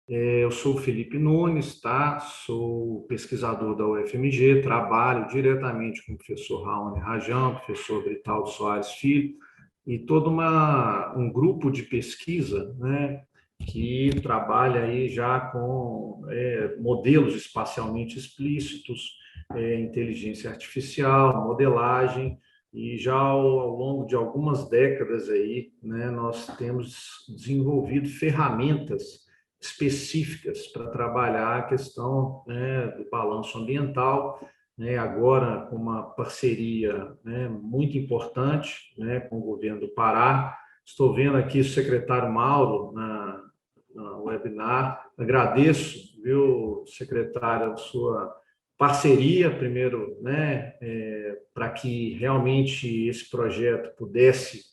Eu sou o Felipe Nunes, tá? Sou pesquisador da UFMG, trabalho diretamente com o professor Raoni Rajão, professor Britaldo Soares Filho, e um grupo de pesquisa, né, que trabalha aí já com modelos espacialmente explícitos, inteligência artificial, modelagem, e já ao longo de algumas décadas aí, né, nós temos desenvolvido ferramentas específicas para trabalhar a questão, né, do balanço ambiental, né, agora com uma parceria, né, muito importante, né, com o governo do Pará. Estou vendo aqui o secretário Mauro na webinar. Agradeço, viu, secretário, a sua parceria, primeiro, né, para que realmente esse projeto pudesse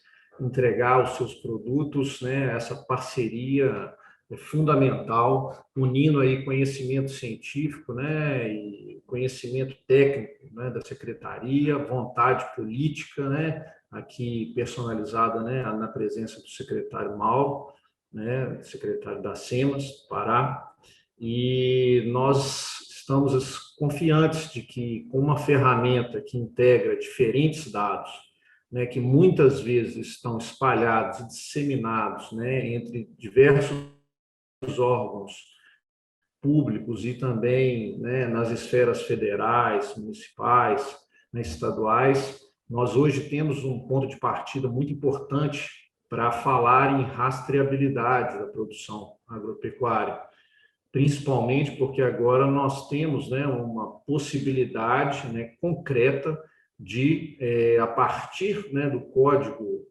entregar os seus produtos, né, essa parceria é fundamental, unindo aí conhecimento científico, né, e conhecimento técnico, né, da secretaria, vontade política, né, aqui personalizada, né, na presença do secretário Mauro, né, secretário da SEMAS, Pará, e nós estamos confiantes de que com uma ferramenta que integra diferentes dados, né, que muitas vezes estão espalhados e disseminados, né, entre diversos órgãos públicos e também, né, nas esferas federais, municipais, né, estaduais, nós hoje temos um ponto de partida muito importante para falar em rastreabilidade da produção agropecuária, principalmente porque agora nós temos, né, uma possibilidade, né, concreta de, a partir, né, do código,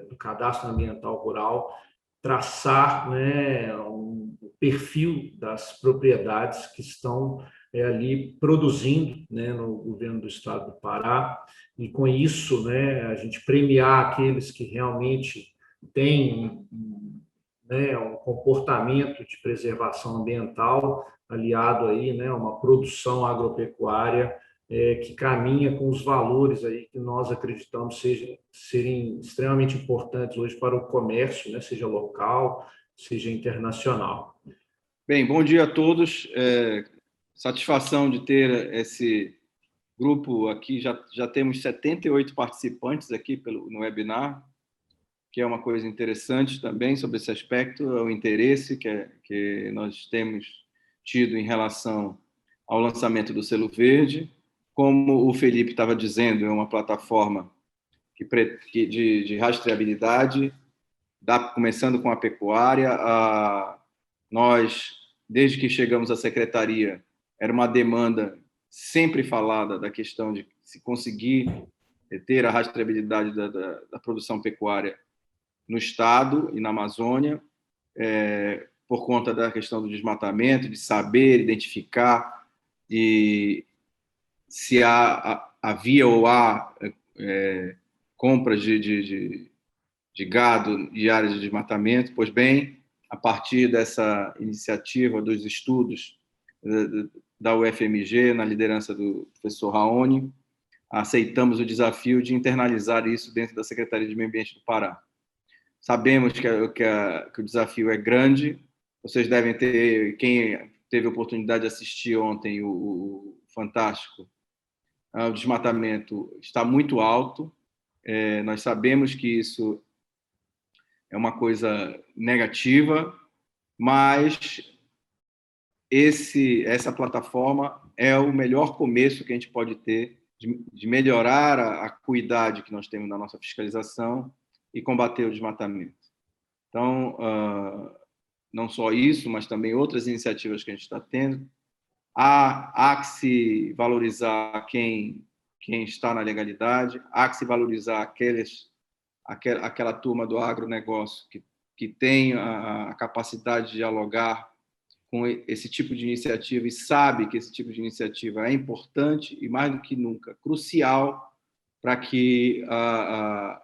do cadastro ambiental rural, traçar, né, um perfil das propriedades que estão ali produzindo, né, no governo do estado do Pará, e com isso, né, a gente premiar aqueles que realmente têm né, um comportamento de preservação ambiental aliado aí, né, uma produção agropecuária que caminha com os valores aí que nós acreditamos serem extremamente importantes hoje para o comércio, né, seja local, seja internacional. Bem, bom dia a todos. Satisfação de ter esse grupo aqui. Já temos 78 participantes aqui no webinar, que é uma coisa interessante também sobre esse aspecto, o interesse que nós temos tido em relação ao lançamento do Selo Verde. Como o Felipe estava dizendo, é uma plataforma de rastreabilidade, começando com a pecuária. Nós, desde que chegamos à secretaria, era uma demanda sempre falada da questão de se conseguir ter a rastreabilidade da produção pecuária no Estado e na Amazônia, por conta da questão do desmatamento, de saber identificar se havia ou há compras de gado e áreas de desmatamento. Pois bem, a partir dessa iniciativa dos estudos da UFMG, na liderança do professor Raoni, aceitamos o desafio de internalizar isso dentro da Secretaria de Meio Ambiente do Pará. Sabemos que o desafio é grande. Vocês devem ter, quem teve a oportunidade de assistir ontem o Fantástico, o desmatamento está muito alto. Nós sabemos que isso é uma coisa negativa, mas essa plataforma é o melhor começo que a gente pode ter de melhorar a acuidade que nós temos na nossa fiscalização e combater o desmatamento. Então, não só isso, mas também outras iniciativas que a gente está tendo. Há que se valorizar quem está na legalidade, há que se valorizar aquela turma do agronegócio que tem a capacidade de dialogar com esse tipo de iniciativa e sabe que esse tipo de iniciativa é importante e, mais do que nunca, crucial para que a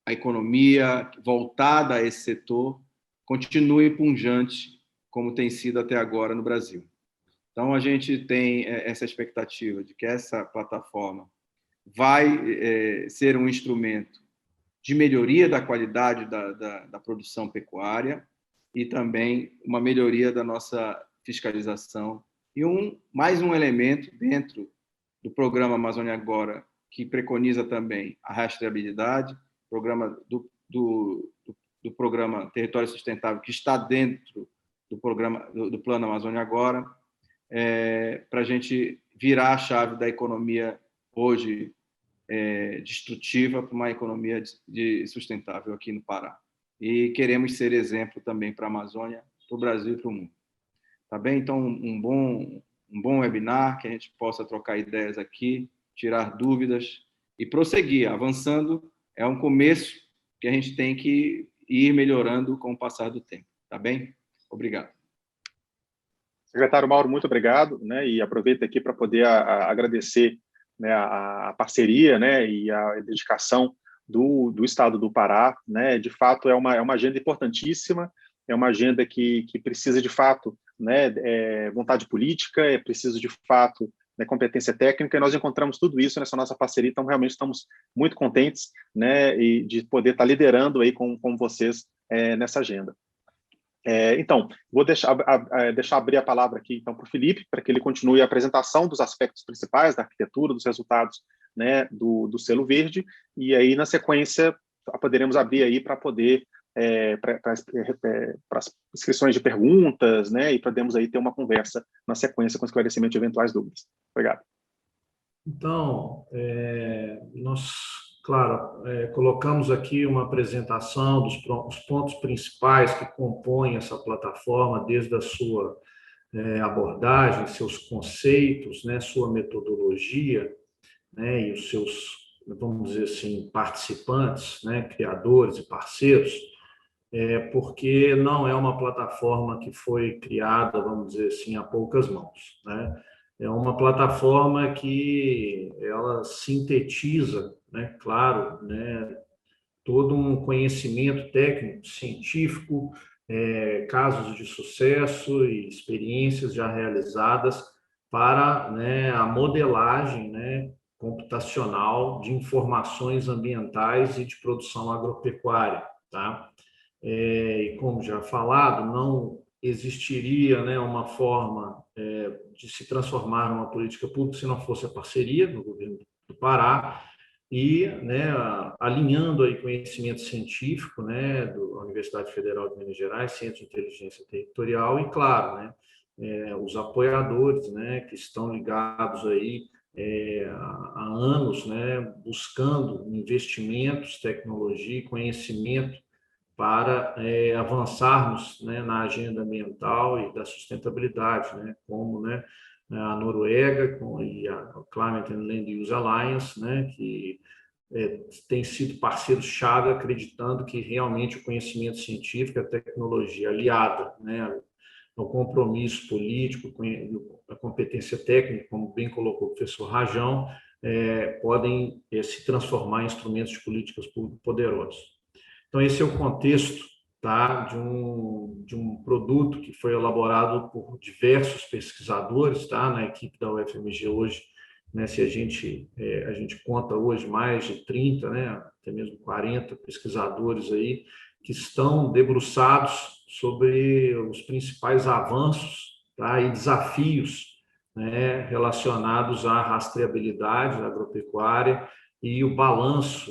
economia voltada a esse setor continue pujante, como tem sido até agora no Brasil. Então, a gente tem essa expectativa de que essa plataforma vai ser um instrumento de melhoria da qualidade da produção pecuária, e também uma melhoria da nossa fiscalização. E mais um elemento dentro do programa Amazônia Agora, que preconiza também a rastreabilidade, programa do programa Território Sustentável, que está dentro do Plano Amazônia Agora, para a gente virar a chave da economia hoje destrutiva para uma economia sustentável aqui no Pará. E queremos ser exemplo também para a Amazônia, para o Brasil e para o mundo. Tá bem? Então, um bom webinar, que a gente possa trocar ideias aqui, tirar dúvidas e prosseguir. Avançando é um começo que a gente tem que ir melhorando com o passar do tempo. Tá bem? Obrigado. Secretário Mauro, muito obrigado, né? E aproveito aqui para poder agradecer, né, a parceria, né, e a dedicação do Estado do Pará, né? De fato, é uma agenda importantíssima, é uma agenda que precisa, de fato, né, vontade política, é preciso, de fato, né, competência técnica, e nós encontramos tudo isso nessa nossa parceria, então realmente estamos muito contentes, né, e de poder estar liderando aí com vocês nessa agenda. Então, vou deixar abrir a palavra aqui então para o Felipe, para que ele continue a apresentação dos aspectos principais da arquitetura, dos resultados, né, do selo verde, e aí, na sequência, poderemos abrir aí para poder para as inscrições de perguntas, né, e podemos aí ter uma conversa na sequência com esclarecimento de eventuais dúvidas. Obrigado. Então, nós, claro, colocamos aqui uma apresentação dos pontos principais que compõem essa plataforma, desde a sua abordagem, seus conceitos, né, sua metodologia, né, e os seus, vamos dizer assim, participantes, né, criadores e parceiros, porque não é uma plataforma que foi criada, vamos dizer assim, a poucas mãos, né? É uma plataforma que ela sintetiza, né, claro, né, todo um conhecimento técnico, científico, casos de sucesso e experiências já realizadas para, né, a modelagem, né, computacional de informações ambientais e de produção agropecuária, tá? E como já falado, não existiria, né, uma forma de se transformar numa política pública se não fosse a parceria do governo do Pará e, né, alinhando aí conhecimento científico, né, da Universidade Federal de Minas Gerais, Centro de Inteligência Territorial e, claro, né, os apoiadores, né, que estão ligados aí há anos, né, buscando investimentos, tecnologia e conhecimento para avançarmos, né, na agenda ambiental e da sustentabilidade, né, como, né, a Noruega e a Climate and Land Use Alliance, né, que tem sido parceiros-chave, acreditando que realmente o conhecimento científico, a tecnologia aliada, né, ao compromisso político, a competência técnica, como bem colocou o professor Rajão, podem se transformar em instrumentos de políticas públicas poderosos. Então, esse é o contexto, tá, de um produto que foi elaborado por diversos pesquisadores, tá, na equipe da UFMG hoje, né, se a gente conta hoje mais de 30, né, até mesmo 40 pesquisadores aí que estão debruçados sobre os principais avanços, tá, e desafios, né, relacionados à rastreabilidade agropecuária e o balanço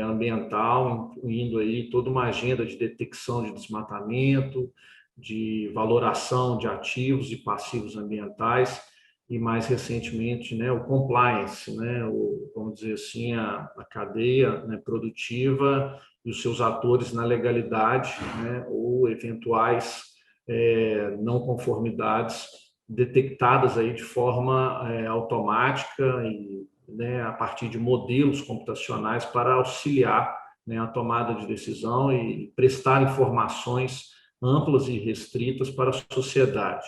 ambiental, incluindo aí toda uma agenda de detecção de desmatamento, de valoração de ativos e passivos ambientais e, mais recentemente, né, o compliance, né, vamos dizer assim, a cadeia, né, produtiva e os seus atores na legalidade, né, ou eventuais não conformidades detectadas aí de forma automática e, né, a partir de modelos computacionais para auxiliar, né, a tomada de decisão e prestar informações amplas e restritas para a sociedade,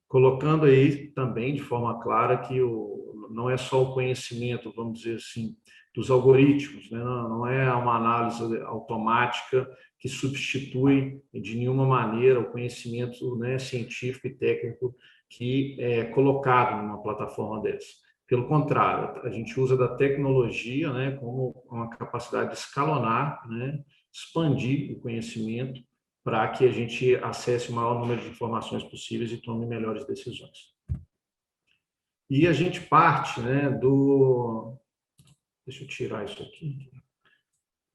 colocando aí também de forma clara que não é só o conhecimento, vamos dizer assim, dos algoritmos, né? Não é uma análise automática que substitui de nenhuma maneira o conhecimento, né, científico e técnico que é colocado numa plataforma dessa. Pelo contrário, a gente usa da tecnologia, né, como uma capacidade de escalonar, né, expandir o conhecimento para que a gente acesse o maior número de informações possíveis e tome melhores decisões. E a gente parte, né, Deixa eu tirar isso aqui.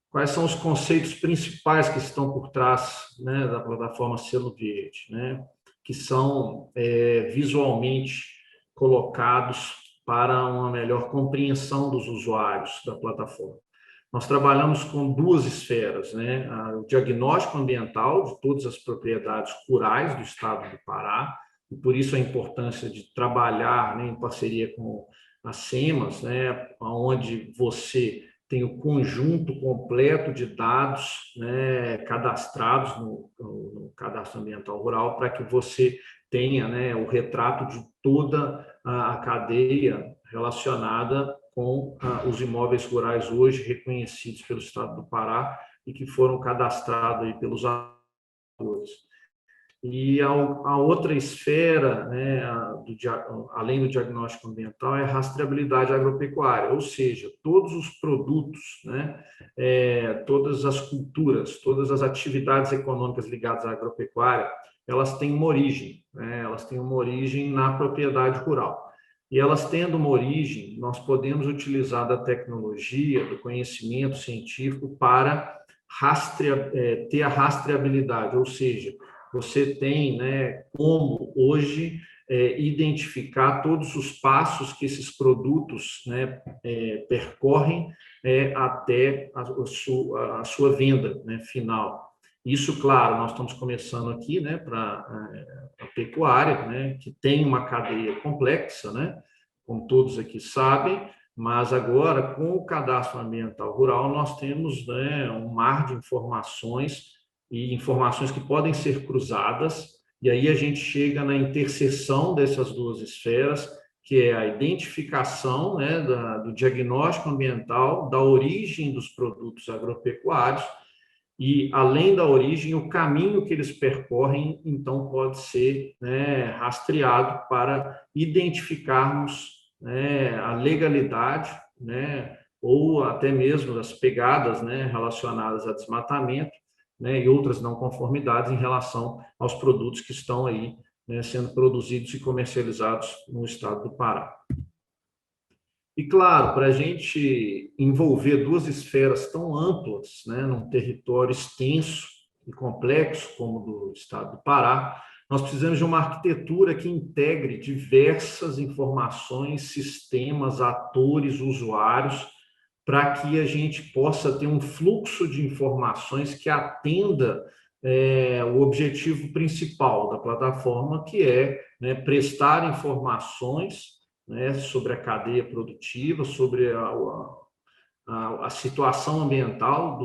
Quais são os conceitos principais que estão por trás, né, da plataforma Selo Verde, né, que são visualmente colocados para uma melhor compreensão dos usuários da plataforma. Nós trabalhamos com duas esferas, né, o diagnóstico ambiental de todas as propriedades rurais do estado do Pará, e por isso a importância de trabalhar, né, em parceria com as SEMAS, né, onde você tem o conjunto completo de dados, né, cadastrados no Cadastro Ambiental Rural, para que você tenha, né, o retrato de toda a cadeia relacionada com os imóveis rurais hoje reconhecidos pelo Estado do Pará e que foram cadastrados aí pelos atores. E a outra esfera, né, além do diagnóstico ambiental, é a rastreabilidade agropecuária, ou seja, todos os produtos, né, todas as culturas, todas as atividades econômicas ligadas à agropecuária, elas têm uma origem, né, elas têm uma origem na propriedade rural. E elas tendo uma origem, nós podemos utilizar da tecnologia, do conhecimento científico para ter a rastreabilidade, ou seja, você tem, né, como hoje identificar todos os passos que esses produtos, né, percorrem até a sua venda, né, final. Isso, claro, nós estamos começando aqui, né, para a pecuária, né, que tem uma cadeia complexa, né, como todos aqui sabem, mas agora, com o Cadastro Ambiental Rural, nós temos, né, um mar de informações e informações que podem ser cruzadas, e aí a gente chega na interseção dessas duas esferas, que é a identificação, né, do diagnóstico ambiental, da origem dos produtos agropecuários, e, além da origem, o caminho que eles percorrem, então, pode ser, né, rastreado para identificarmos, né, a legalidade, né, ou até mesmo as pegadas, né, relacionadas a desmatamento, né, e outras não conformidades em relação aos produtos que estão aí, né, sendo produzidos e comercializados no estado do Pará. E, claro, para a gente envolver duas esferas tão amplas, né, num território extenso e complexo como o do estado do Pará, nós precisamos de uma arquitetura que integre diversas informações, sistemas, atores, usuários, para que a gente possa ter um fluxo de informações que atenda o objetivo principal da plataforma, que é, né, prestar informações, né, sobre a cadeia produtiva, sobre a situação ambiental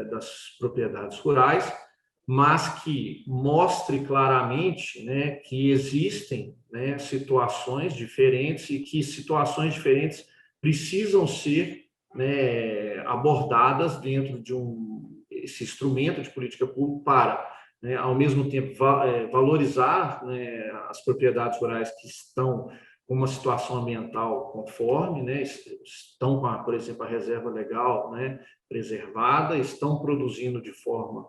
das propriedades rurais, mas que mostre claramente, né, que existem, né, situações diferentes e que situações diferentes precisam ser, né, abordadas dentro de esse instrumento de política pública para, né, ao mesmo tempo, valorizar, né, as propriedades rurais que estão com uma situação ambiental conforme, né, estão com, por exemplo, a reserva legal, né, preservada, estão produzindo de forma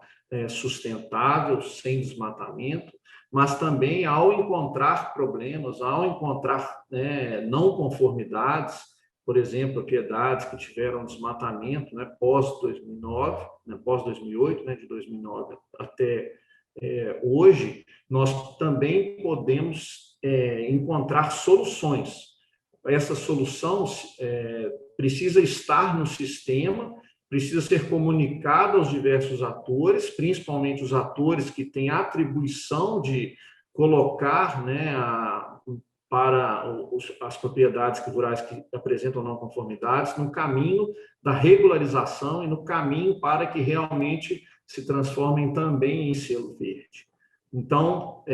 sustentável, sem desmatamento, mas também, ao encontrar problemas, ao encontrar, né, não conformidades, por exemplo, propriedades que tiveram desmatamento, né, pós-2009, né, pós-2008, né, de 2009 até hoje, nós também podemos encontrar soluções. Essa solução precisa estar no sistema, precisa ser comunicada aos diversos atores, principalmente os atores que têm a atribuição de colocar, né, para as propriedades rurais que apresentam não conformidades, no caminho da regularização e no caminho para que realmente se transformem também em selo verde. Então,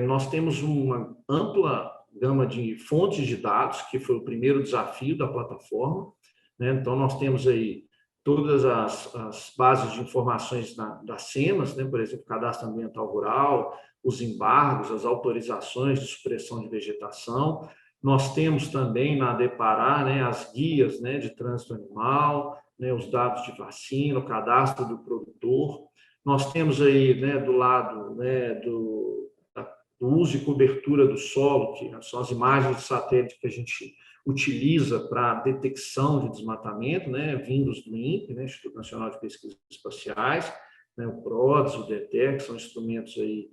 nós temos uma ampla gama de fontes de dados, que foi o primeiro desafio da plataforma, né? Então, nós temos aí todas as bases de informações das SEMAS, né? Por exemplo, Cadastro Ambiental Rural, os embargos, as autorizações de supressão de vegetação. Nós temos também na ADEPará, né, as guias, né, de trânsito animal, né, os dados de vacina, o cadastro do produtor. Nós temos aí, né, do lado, né, do uso e cobertura do solo, que são as imagens de satélite que a gente utiliza para detecção de desmatamento, né, vindos do INPE, né, Instituto Nacional de Pesquisas Espaciais, né, o PRODES, o DETER, que são instrumentos aí,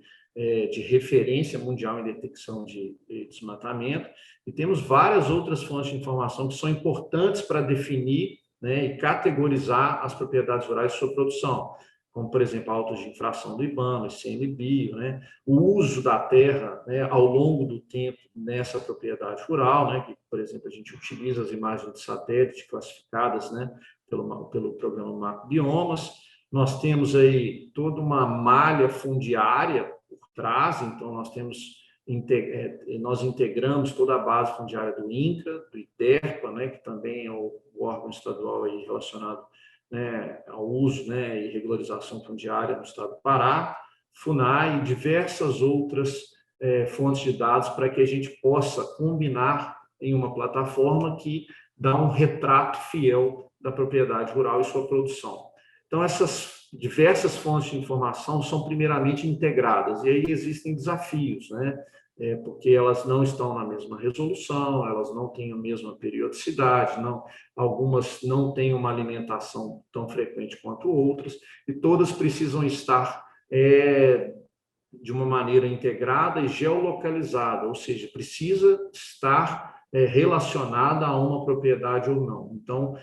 de referência mundial em detecção de desmatamento, e temos várias outras fontes de informação que são importantes para definir, né, e categorizar as propriedades rurais de sua produção, como, por exemplo, autos de infração do IBAMA, ICMBio, né, o uso da terra, né, ao longo do tempo nessa propriedade rural, né, que, por exemplo, a gente utiliza as imagens de satélite classificadas, né, pelo programa Macbiomas. Nós temos aí toda uma malha fundiária por trás, então nós integramos toda a base fundiária do INCRA, do IDERPA, né, que também é o órgão estadual aí relacionado, né, ao uso, né, e regularização fundiária no estado do Pará, FUNAI e diversas outras fontes de dados para que a gente possa combinar em uma plataforma que dá um retrato fiel da propriedade rural e sua produção. Então, essas diversas fontes de informação são primeiramente integradas, e aí existem desafios, né? Porque elas não estão na mesma resolução, elas não têm a mesma periodicidade, algumas não têm uma alimentação tão frequente quanto outras, e todas precisam estar de uma maneira integrada e geolocalizada, ou seja, precisa estar relacionada a uma propriedade ou não. Então,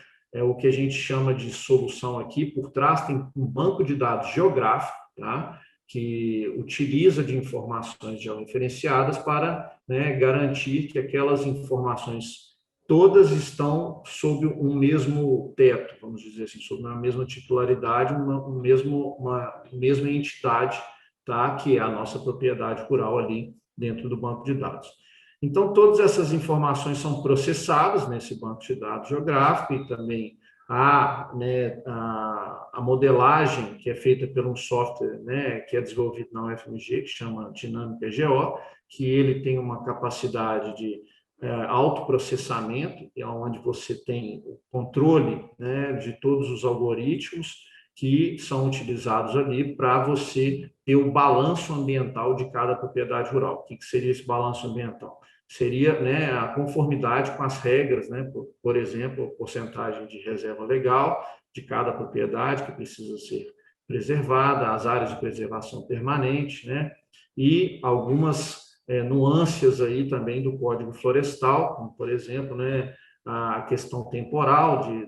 o que a gente chama de solução aqui, por trás tem um banco de dados geográfico, tá? Que utiliza de informações georreferenciadas para, né, garantir que aquelas informações todas estão sob um mesmo teto, vamos dizer assim, sob uma mesma titularidade, uma mesma entidade, tá? Que é a nossa propriedade rural ali dentro do banco de dados. Então, todas essas informações são processadas nesse banco de dados geográfico e também a modelagem que é feita por um software, né, que é desenvolvido na UFMG, que chama Dinâmica GO, que ele tem uma capacidade de autoprocessamento, onde você tem o controle, né, de todos os algoritmos que são utilizados ali para você ter o balanço ambiental de cada propriedade rural. O que seria esse balanço ambiental? Seria, né, a conformidade com as regras, né, por exemplo, a porcentagem de reserva legal de cada propriedade que precisa ser preservada, as áreas de preservação permanente, né, e algumas nuances aí também do Código Florestal, como, por exemplo, né, a questão temporal de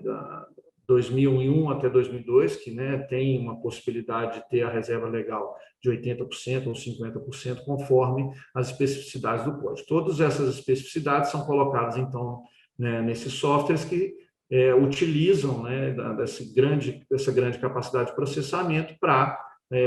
2001 até 2002, que, né, tem uma possibilidade de ter a reserva legal de 80% ou 50%, conforme as especificidades do código. Todas essas especificidades são colocadas, então, né, nesses softwares que utilizam, né, dessa grande capacidade de processamento para,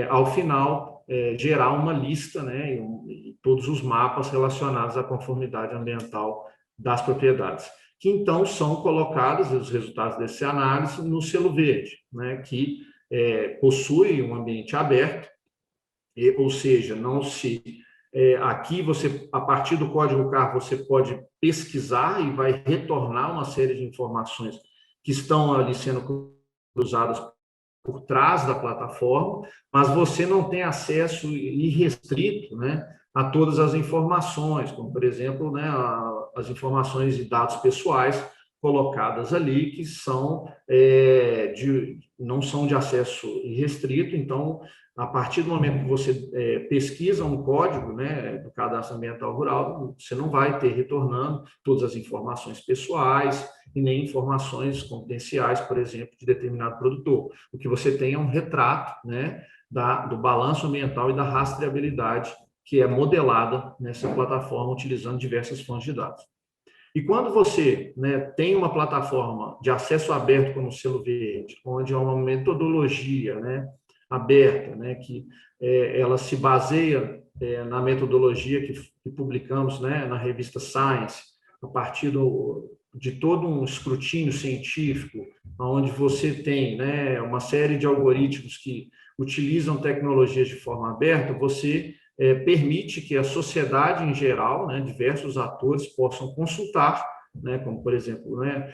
ao final, gerar uma lista, né, e todos os mapas relacionados à conformidade ambiental das propriedades, que então são colocados os resultados dessa análise no selo verde, né, que possui um ambiente aberto, ou seja, não se aqui você, a partir do código CAR, você pode pesquisar e vai retornar uma série de informações que estão ali sendo cruzadas por trás da plataforma, mas você não tem acesso irrestrito, né, a todas as informações, como, por exemplo, né, as informações de dados pessoais colocadas ali, que não são de acesso irrestrito. Então, a partir do momento que você pesquisa um código, né, do cadastro ambiental rural, você não vai ter retornando todas as informações pessoais e nem informações confidenciais, por exemplo, de determinado produtor. O que você tem é um retrato, né, do balanço ambiental e da rastreabilidade que é modelada nessa plataforma utilizando diversas fontes de dados. E quando você, né, tem uma plataforma de acesso aberto como o Selo Verde, onde há uma metodologia, né, aberta, né, que ela se baseia na metodologia que publicamos, né, na revista Science, a partir de todo um escrutínio científico, onde você tem, né, uma série de algoritmos que utilizam tecnologias de forma aberta, você permite que a sociedade em geral, né, diversos atores possam consultar, né, como, por exemplo, né,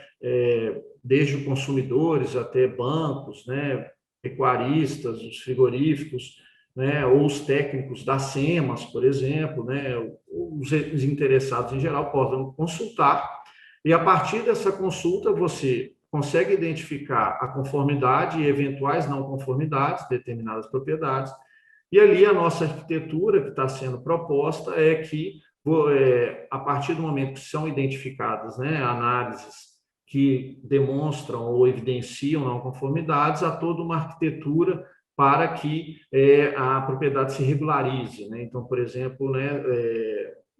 desde consumidores até bancos, né, pecuaristas, os frigoríficos, né, ou os técnicos das SEMAS, por exemplo, né, os interessados em geral podem consultar, e a partir dessa consulta você consegue identificar a conformidade e eventuais não conformidades de determinadas propriedades, e ali a nossa arquitetura que está sendo proposta é que, a partir do momento que são identificadas, né, análises que demonstram ou evidenciam não conformidades, há toda uma arquitetura para que a propriedade se regularize, né? Então, por exemplo, né,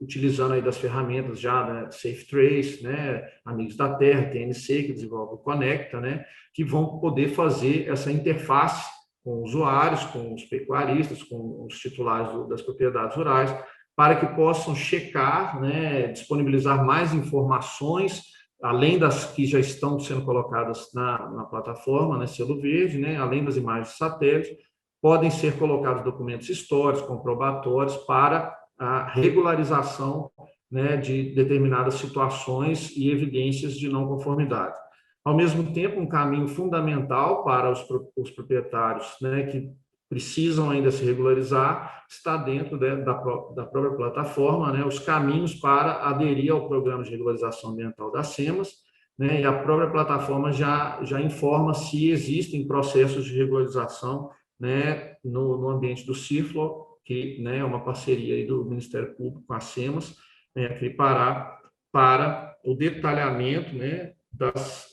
utilizando aí das ferramentas já, né, SafeTrace, né, Amigos da Terra, TNC, que desenvolve o Conecta, né, que vão poder fazer essa interface com usuários, com os pecuaristas, com os titulares das propriedades rurais, para que possam checar, né, disponibilizar mais informações, além das que já estão sendo colocadas na plataforma, né, Selo Verde, né, além das imagens de satélite, podem ser colocados documentos históricos, comprobatórios, para a regularização, né, de determinadas situações e evidências de não conformidade. Ao mesmo tempo, um caminho fundamental para os proprietários, né, que precisam ainda se regularizar, está dentro da própria plataforma, né, os caminhos para aderir ao programa de regularização ambiental das SEMAS, né, e a própria plataforma já informa se existem processos de regularização, né, no ambiente do CIFLO, que, né, é uma parceria aí do Ministério Público com as SEMAS, né, aqui para o detalhamento, né, das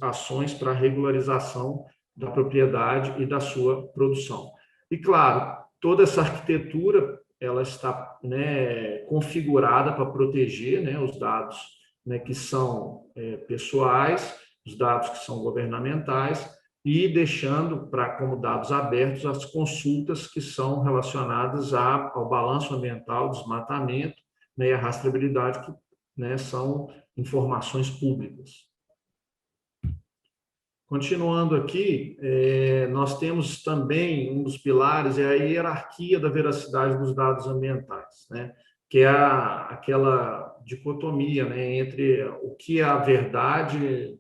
ações para regularização da propriedade e da sua produção. E, claro, toda essa arquitetura ela está, né, configurada para proteger, né, os dados, né, que são pessoais, os dados que são governamentais, e deixando como dados abertos as consultas que são relacionadas ao balanço ambiental, desmatamento, né, e a rastreabilidade, que, né, são informações públicas. Continuando aqui, nós temos também um dos pilares, é a hierarquia da veracidade dos dados ambientais, né? Que é aquela dicotomia, né, entre o que é a verdade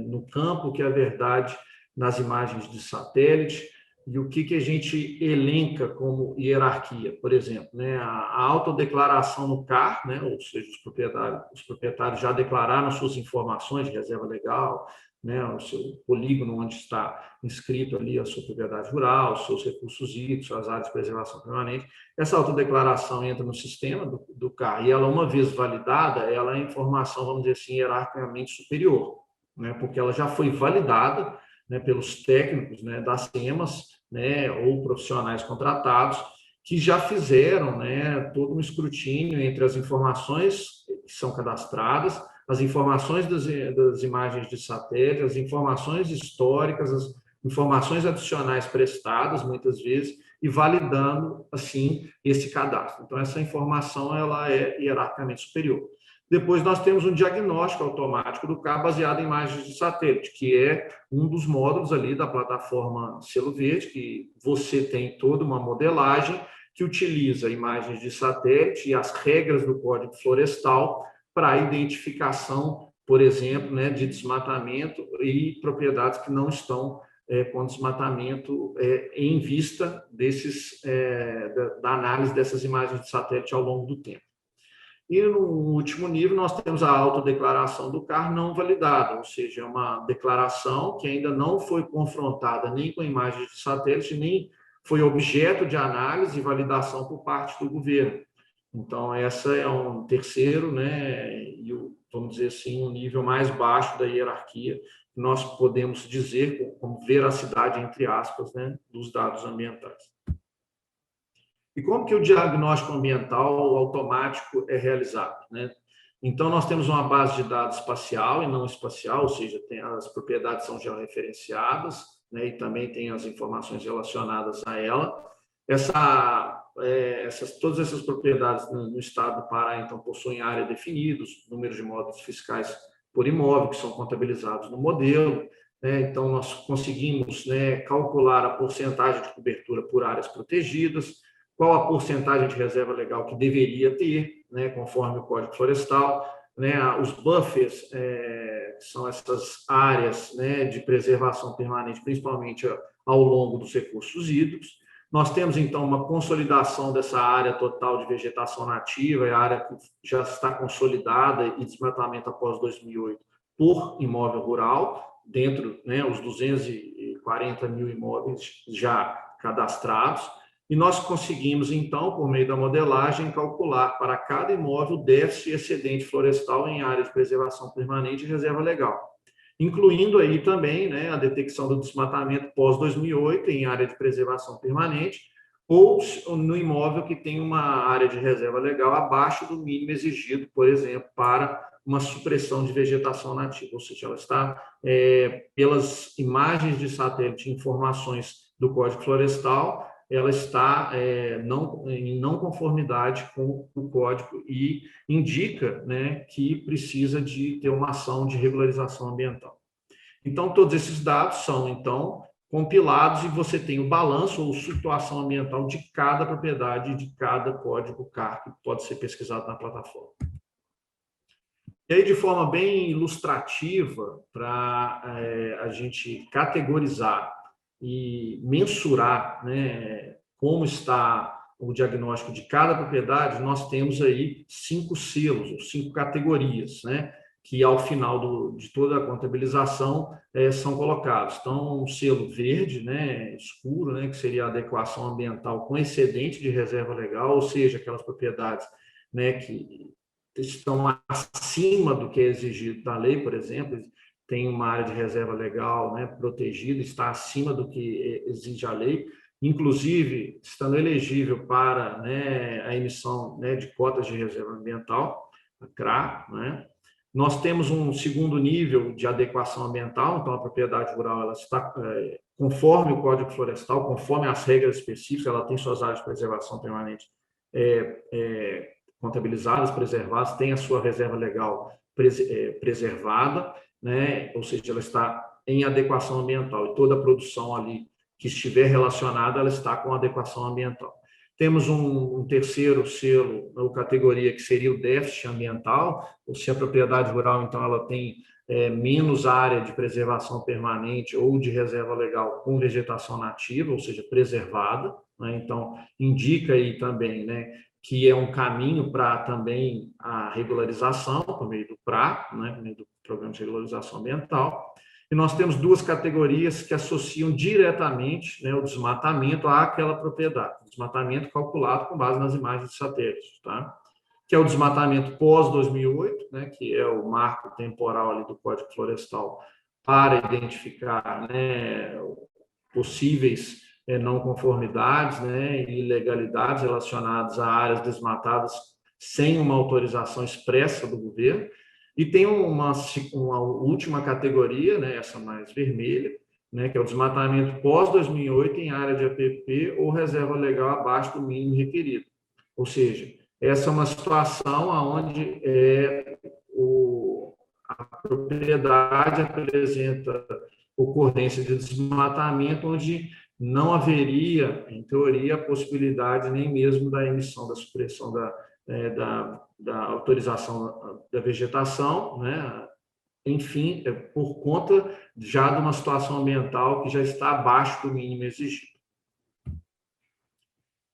no campo, o que é a verdade nas imagens de satélite, e o que a gente elenca como hierarquia. Por exemplo, né, a autodeclaração no CAR, né, ou seja, os proprietários já declararam suas informações de reserva legal, né, o seu polígono onde está inscrito ali a sua propriedade rural, os seus recursos hídricos, suas áreas de preservação permanente. Essa autodeclaração entra no sistema do CAR e ela, uma vez validada, ela é informação, vamos dizer assim, hierarquicamente superior, né, porque ela já foi validada, né, pelos técnicos, né, das SEMAS, né, ou profissionais contratados, que já fizeram, né, todo um escrutínio entre as informações que são cadastradas, as informações das imagens de satélite, as informações históricas, as informações adicionais prestadas, muitas vezes, e validando, assim, esse cadastro. Então, essa informação ela é hierarquicamente superior. Depois, nós temos um diagnóstico automático do CAR baseado em imagens de satélite, que é um dos módulos ali da plataforma Selo Verde, que você tem toda uma modelagem que utiliza imagens de satélite e as regras do Código Florestal para a identificação, por exemplo, né, de desmatamento e propriedades que não estão com desmatamento em vista da análise dessas imagens de satélite ao longo do tempo. E no último nível, nós temos a autodeclaração do CAR não validada, ou seja, é uma declaração que ainda não foi confrontada nem com imagens de satélite, nem foi objeto de análise e validação por parte do governo. Então, essa é um terceiro, né, e vamos dizer assim, um nível mais baixo da hierarquia, que nós podemos dizer como veracidade, entre aspas, né, dos dados ambientais. E como que o diagnóstico ambiental automático é realizado, né? Então, nós temos uma base de dados espacial e não espacial, ou seja, as propriedades são georreferenciadas, né, e também tem as informações relacionadas a ela. Todas essas propriedades no estado do Pará, então, possuem área definida, números de módulos fiscais por imóvel, que são contabilizados no modelo, né? Então, nós conseguimos, né, calcular a porcentagem de cobertura por áreas protegidas, qual a porcentagem de reserva legal que deveria ter, né, conforme o Código Florestal, né, os buffers, que são essas áreas, né, de preservação permanente, principalmente ao longo dos recursos hídricos. Nós temos, então, uma consolidação dessa área total de vegetação nativa, é a área que já está consolidada e desmatamento após 2008 por imóvel rural, dentro, né, os 240 mil imóveis já cadastrados, e nós conseguimos, então, por meio da modelagem, calcular para cada imóvel déficit e excedente florestal em área de preservação permanente e reserva legal, incluindo aí também, né, a detecção do desmatamento pós-2008 em área de preservação permanente ou no imóvel que tem uma área de reserva legal abaixo do mínimo exigido, por exemplo, para uma supressão de vegetação nativa, ou seja, ela está, pelas imagens de satélite, informações do Código Florestal, ela está em não conformidade com o Código e indica, né, que precisa de ter uma ação de regularização ambiental. Então, todos esses dados são, então, compilados e você tem o balanço ou situação ambiental de cada propriedade, de cada código CAR, que pode ser pesquisado na plataforma. E aí, de forma bem ilustrativa, para a gente categorizar e mensurar, né, como está o diagnóstico de cada propriedade, nós temos aí 5 selos, ou 5 categorias, né, que ao final de toda a contabilização são colocados. Então, um selo verde, né, escuro, né, que seria a adequação ambiental com excedente de reserva legal, ou seja, aquelas propriedades, né, que estão acima do que é exigido da lei, por exemplo, tem uma área de reserva legal, né, protegida, está acima do que exige a lei, inclusive estando elegível para, né, a emissão, né, de cotas de reserva ambiental, a CRA, né. Nós temos um segundo nível de adequação ambiental, então a propriedade rural ela está conforme o Código Florestal, conforme as regras específicas, ela tem suas áreas de preservação permanente contabilizadas, preservadas, tem a sua reserva legal preservada, né? Ou seja, ela está em adequação ambiental e toda a produção ali que estiver relacionada, ela está com adequação ambiental. Temos um terceiro selo, ou categoria, que seria o déficit ambiental, ou se a propriedade rural, então, ela tem menos área de preservação permanente ou de reserva legal com vegetação nativa, ou seja, preservada, né? Então, indica aí também, né, que é um caminho para também a regularização, por meio do PRA, né, por meio do Programa de Regularização Ambiental. E nós temos 2 categorias que associam diretamente, né, o desmatamento àquela propriedade. O desmatamento calculado com base nas imagens de satélite, tá? Que é o desmatamento pós-2008, né, que é o marco temporal ali do Código Florestal para identificar, né, possíveis não conformidades, né, e ilegalidades relacionadas a áreas desmatadas sem uma autorização expressa do governo. E tem uma última categoria, né, essa mais vermelha, né, que é o desmatamento pós-2008 em área de APP ou reserva legal abaixo do mínimo requerido. Ou seja, essa é uma situação onde a propriedade apresenta ocorrência de desmatamento, onde não haveria, em teoria, a possibilidade nem mesmo da emissão da supressão da autorização da vegetação, né? Enfim, por conta já de uma situação ambiental que já está abaixo do mínimo exigido.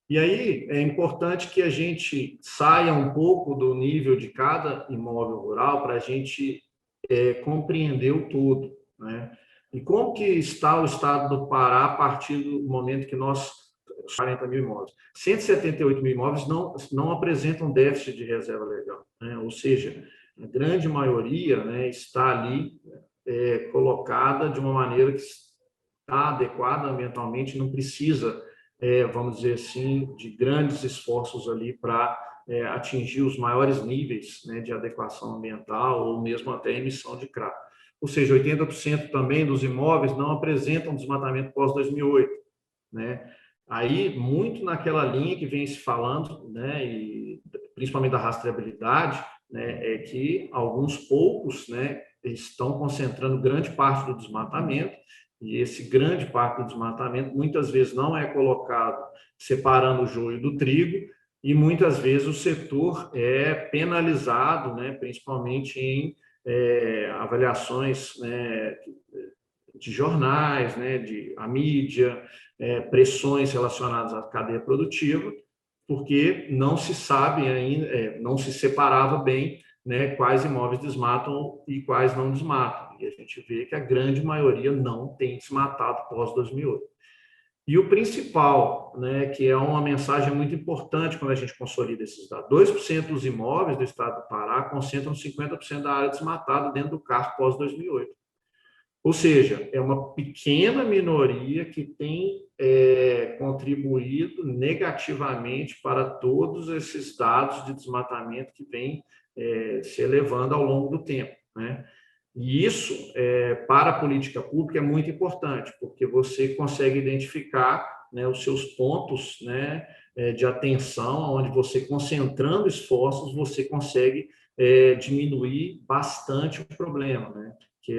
E aí é importante que a gente saia um pouco do nível de cada imóvel rural para a gente compreender o todo, né? E como que está o estado do Pará a partir do momento que nós 40 mil imóveis. 178 mil imóveis não apresentam déficit de reserva legal, né? Ou seja, a grande maioria, né, está ali colocada de uma maneira que está adequada ambientalmente, não precisa, vamos dizer assim, de grandes esforços ali para atingir os maiores níveis, né, de adequação ambiental ou mesmo até emissão de CRA. Ou seja, 80% também dos imóveis não apresentam desmatamento pós-2008, né? Aí, muito naquela linha que vem se falando, né, e principalmente da rastreabilidade, né, é que alguns poucos, né, estão concentrando grande parte do desmatamento, e esse grande parte do desmatamento muitas vezes não é colocado separando o joio do trigo, e muitas vezes o setor é penalizado, né, principalmente em avaliações, né, de jornais, né, a mídia, pressões relacionadas à cadeia produtiva, porque não se sabe ainda, não se separava bem, né, quais imóveis desmatam e quais não desmatam. E a gente vê que a grande maioria não tem desmatado pós 2008. E o principal, né, que é uma mensagem muito importante quando a gente consolida esses dados, 2% dos imóveis do estado do Pará concentram 50% da área desmatada dentro do CARF pós 2008. Ou seja, é uma pequena minoria que tem contribuído negativamente para todos esses dados de desmatamento que vem se elevando ao longo do tempo, né? E isso, para a política pública, é muito importante, porque você consegue identificar, né, os seus pontos, né, de atenção, onde você, concentrando esforços, você consegue diminuir bastante o problema, né? Que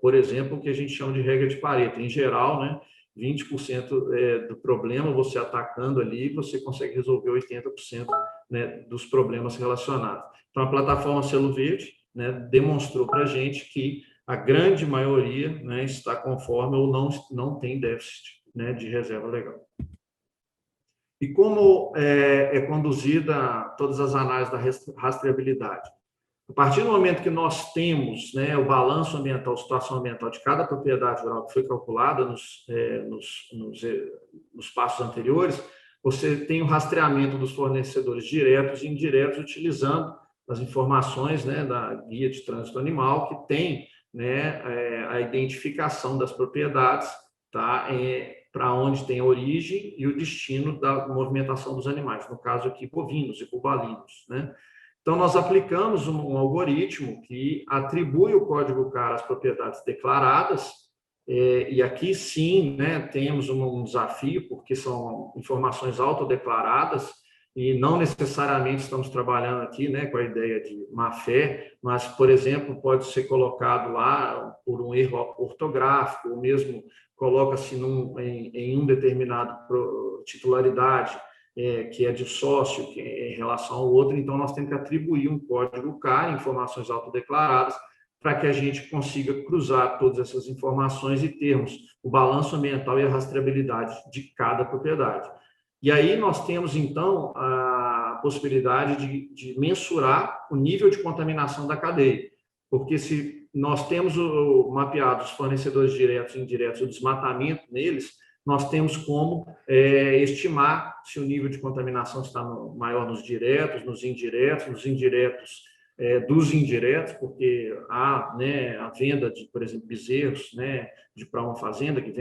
por exemplo, o que a gente chama de regra de Pareto. Em geral, né, 20% do problema você atacando ali, você consegue resolver 80%, né, dos problemas relacionados. Então, a plataforma Selo Verde, né, demonstrou para a gente que a grande maioria, né, está conforme ou não tem déficit, né, de reserva legal. E como é conduzida todas as análises da rastreabilidade? A partir do momento que nós temos, né, o balanço ambiental, a situação ambiental de cada propriedade rural que foi calculada nos passos anteriores, você tem o rastreamento dos fornecedores diretos e indiretos, utilizando as informações, né, da Guia de Trânsito Animal, que tem, né, a identificação das propriedades, tá, para onde tem a origem e o destino da movimentação dos animais, no caso aqui, bovinos e bubalinos, né? Então, nós aplicamos um algoritmo que atribui o código CAR às propriedades declaradas, e aqui sim, né, temos um desafio, porque são informações autodeclaradas, e não necessariamente estamos trabalhando aqui, né, com a ideia de má-fé, mas, por exemplo, pode ser colocado lá por um erro ortográfico, ou mesmo coloca-se em um determinado titularidade, que é de sócio, que é em relação ao outro, então nós temos que atribuir um código CAR, informações autodeclaradas, para que a gente consiga cruzar todas essas informações e termos o balanço ambiental e a rastreabilidade de cada propriedade. E aí nós temos, então, a possibilidade de mensurar o nível de contaminação da cadeia, porque se nós temos mapeado os fornecedores diretos e indiretos, o desmatamento neles, nós temos como estimar se o nível de contaminação está maior nos diretos, nos indiretos dos indiretos, porque há, né, a venda de, por exemplo, bezerros, né, para uma fazenda que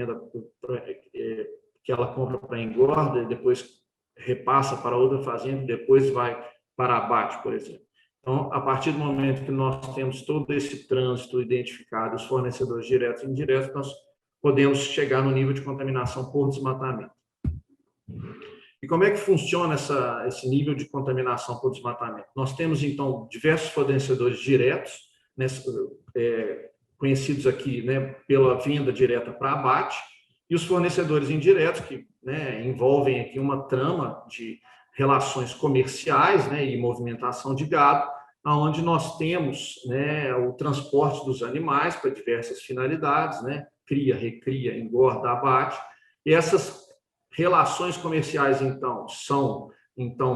ela compra para engorda e depois repassa para outra fazenda e depois vai para abate, por exemplo. Então, a partir do momento que nós temos todo esse trânsito identificado, os fornecedores diretos e indiretos, nós podemos chegar no nível de contaminação por desmatamento. E como é que funciona esse nível de contaminação por desmatamento? Nós temos, então, diversos fornecedores diretos, né, conhecidos aqui, né, pela venda direta para abate, e os fornecedores indiretos, que, né, envolvem aqui uma trama de relações comerciais, né, e movimentação de gado, onde nós temos, né, o transporte dos animais para diversas finalidades, né, cria, recria, engorda, abate, e essas relações comerciais, então, são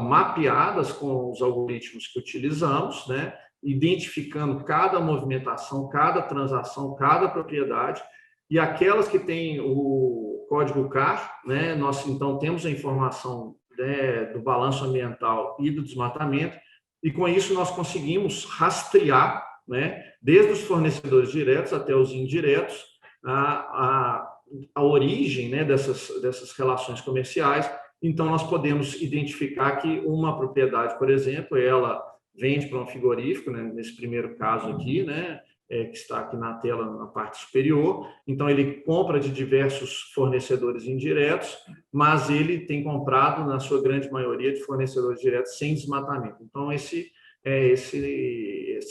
mapeadas com os algoritmos que utilizamos, né, identificando cada movimentação, cada transação, cada propriedade, e aquelas que têm o código CAR, né, nós, então, temos a informação, né, do balanço ambiental e do desmatamento, e com isso nós conseguimos rastrear, né, desde os fornecedores diretos até os indiretos, a origem, né, dessas relações comerciais. Então, nós podemos identificar que uma propriedade, por exemplo, ela vende para um frigorífico, né, nesse primeiro caso aqui, né, que está aqui na tela, na parte superior. Então, ele compra de diversos fornecedores indiretos, mas ele tem comprado, na sua grande maioria, de fornecedores diretos sem desmatamento. Então,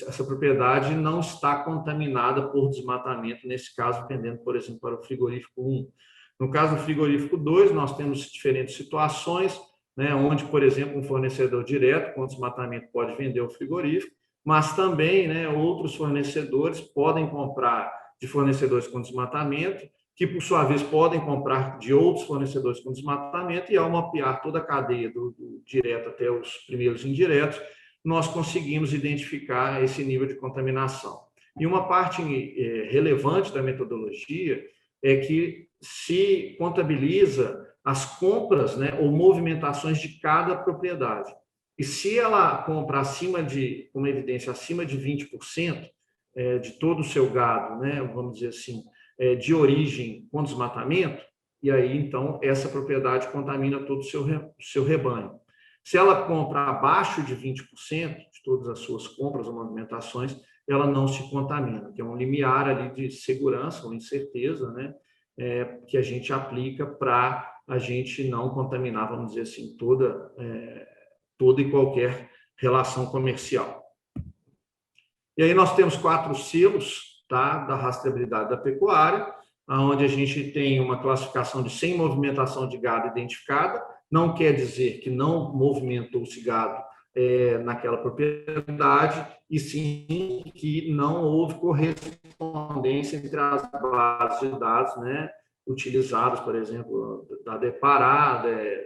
essa propriedade não está contaminada por desmatamento, nesse caso, pendendo, por exemplo, para o frigorífico 1. No caso do frigorífico 2, nós temos diferentes situações, né, onde, por exemplo, um fornecedor direto com desmatamento pode vender o frigorífico, mas também, né, outros fornecedores podem comprar de fornecedores com desmatamento, que, por sua vez, podem comprar de outros fornecedores com desmatamento, e ao mapear toda a cadeia do direto até os primeiros indiretos, nós conseguimos identificar esse nível de contaminação. E uma parte relevante da metodologia é que se contabiliza as compras, né, ou movimentações de cada propriedade. E se ela compra uma evidência acima de 20% de todo o seu gado, né, vamos dizer assim, de origem com desmatamento, e aí, então, essa propriedade contamina todo o seu rebanho. Se ela compra abaixo de 20% de todas as suas compras ou movimentações, ela não se contamina, que é um limiar ali de segurança ou incerteza, né, que a gente aplica para a gente não contaminar, vamos dizer assim, toda e qualquer relação comercial. E aí nós temos 4 selos, tá, da rastreabilidade da pecuária, onde a gente tem uma classificação de sem movimentação de gado identificada. Não quer dizer que não movimentou-se gado naquela propriedade, e sim que não houve correspondência entre as bases de dados, né, utilizadas, por exemplo, da Depará,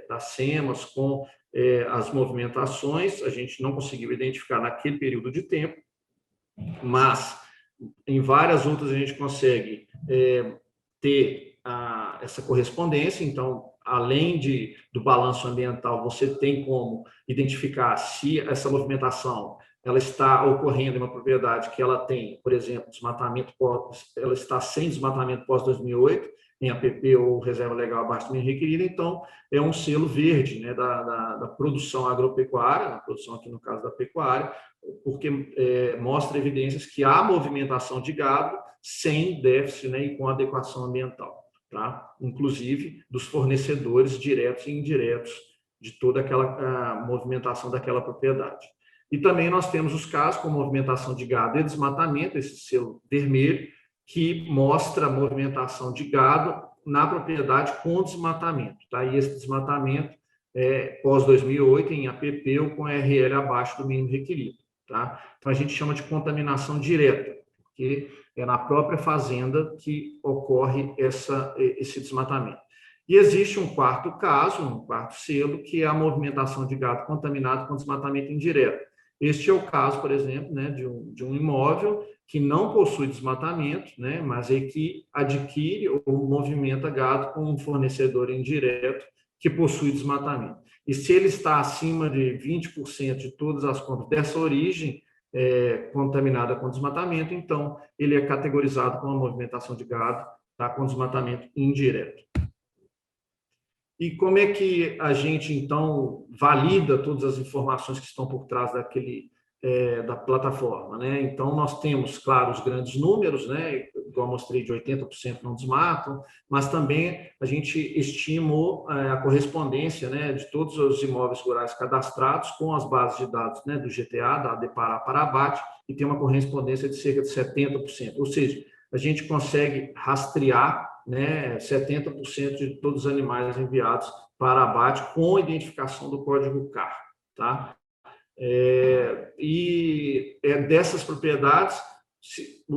da SEMAS, com as movimentações. A gente não conseguiu identificar naquele período de tempo, mas em várias outras a gente consegue ter essa correspondência. Então, além do balanço ambiental, você tem como identificar se essa movimentação ela está ocorrendo em uma propriedade que ela tem, por exemplo, desmatamento ela está sem desmatamento pós-2008, em APP ou reserva legal abaixo do mínimo requerido. Então, é um selo verde, né, da produção agropecuária, da produção aqui no caso da pecuária, porque mostra evidências que há movimentação de gado sem déficit, né, e com adequação ambiental, tá? Inclusive dos fornecedores diretos e indiretos de toda aquela movimentação daquela propriedade. E também nós temos os casos com movimentação de gado e desmatamento, esse selo vermelho, que mostra a movimentação de gado na propriedade com desmatamento, tá? E esse desmatamento pós-2008 em APP ou com RL abaixo do mínimo requerido, tá? Então a gente chama de contaminação direta, porque é na própria fazenda que ocorre esse desmatamento. E existe um quarto caso, um quarto selo, que é a movimentação de gado contaminado com desmatamento indireto. Este é o caso, por exemplo, né, de um imóvel que não possui desmatamento, né, mas é que adquire ou movimenta gado com um fornecedor indireto que possui desmatamento. E se ele está acima de 20% de todas as compras dessa origem contaminada com desmatamento, então ele é categorizado como uma movimentação de gado, tá, com desmatamento indireto. E como é que a gente, então, valida todas as informações que estão por trás da plataforma, né? Então, nós temos, claro, os grandes números, né? Igual eu mostrei, de 80% não desmatam, mas também a gente estimou a correspondência, né, de todos os imóveis rurais cadastrados com as bases de dados, né, do GTA, da Depará para abate, e tem uma correspondência de cerca de 70%. Ou seja, a gente consegue rastrear, né, 70% de todos os animais enviados para abate com identificação do código CAR, tá? E dessas propriedades,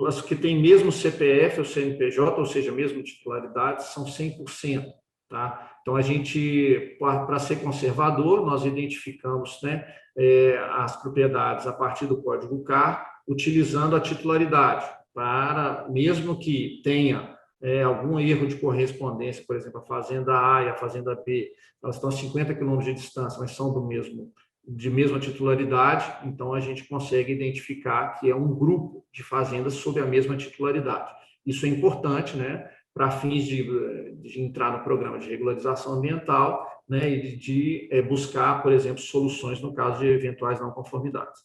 as que têm mesmo CPF ou CNPJ, ou seja, mesmo titularidade, são 100%, tá? Então, a gente, para ser conservador, nós identificamos, né, as propriedades a partir do código CAR, utilizando a titularidade, para, mesmo que tenha algum erro de correspondência, por exemplo, a fazenda A e a fazenda B, elas estão a 50 quilômetros de distância, mas são de mesma titularidade, então a gente consegue identificar que é um grupo de fazendas sob a mesma titularidade. Isso é importante, né, para fins de entrar no programa de regularização ambiental, né, e de buscar, por exemplo, soluções no caso de eventuais não conformidades.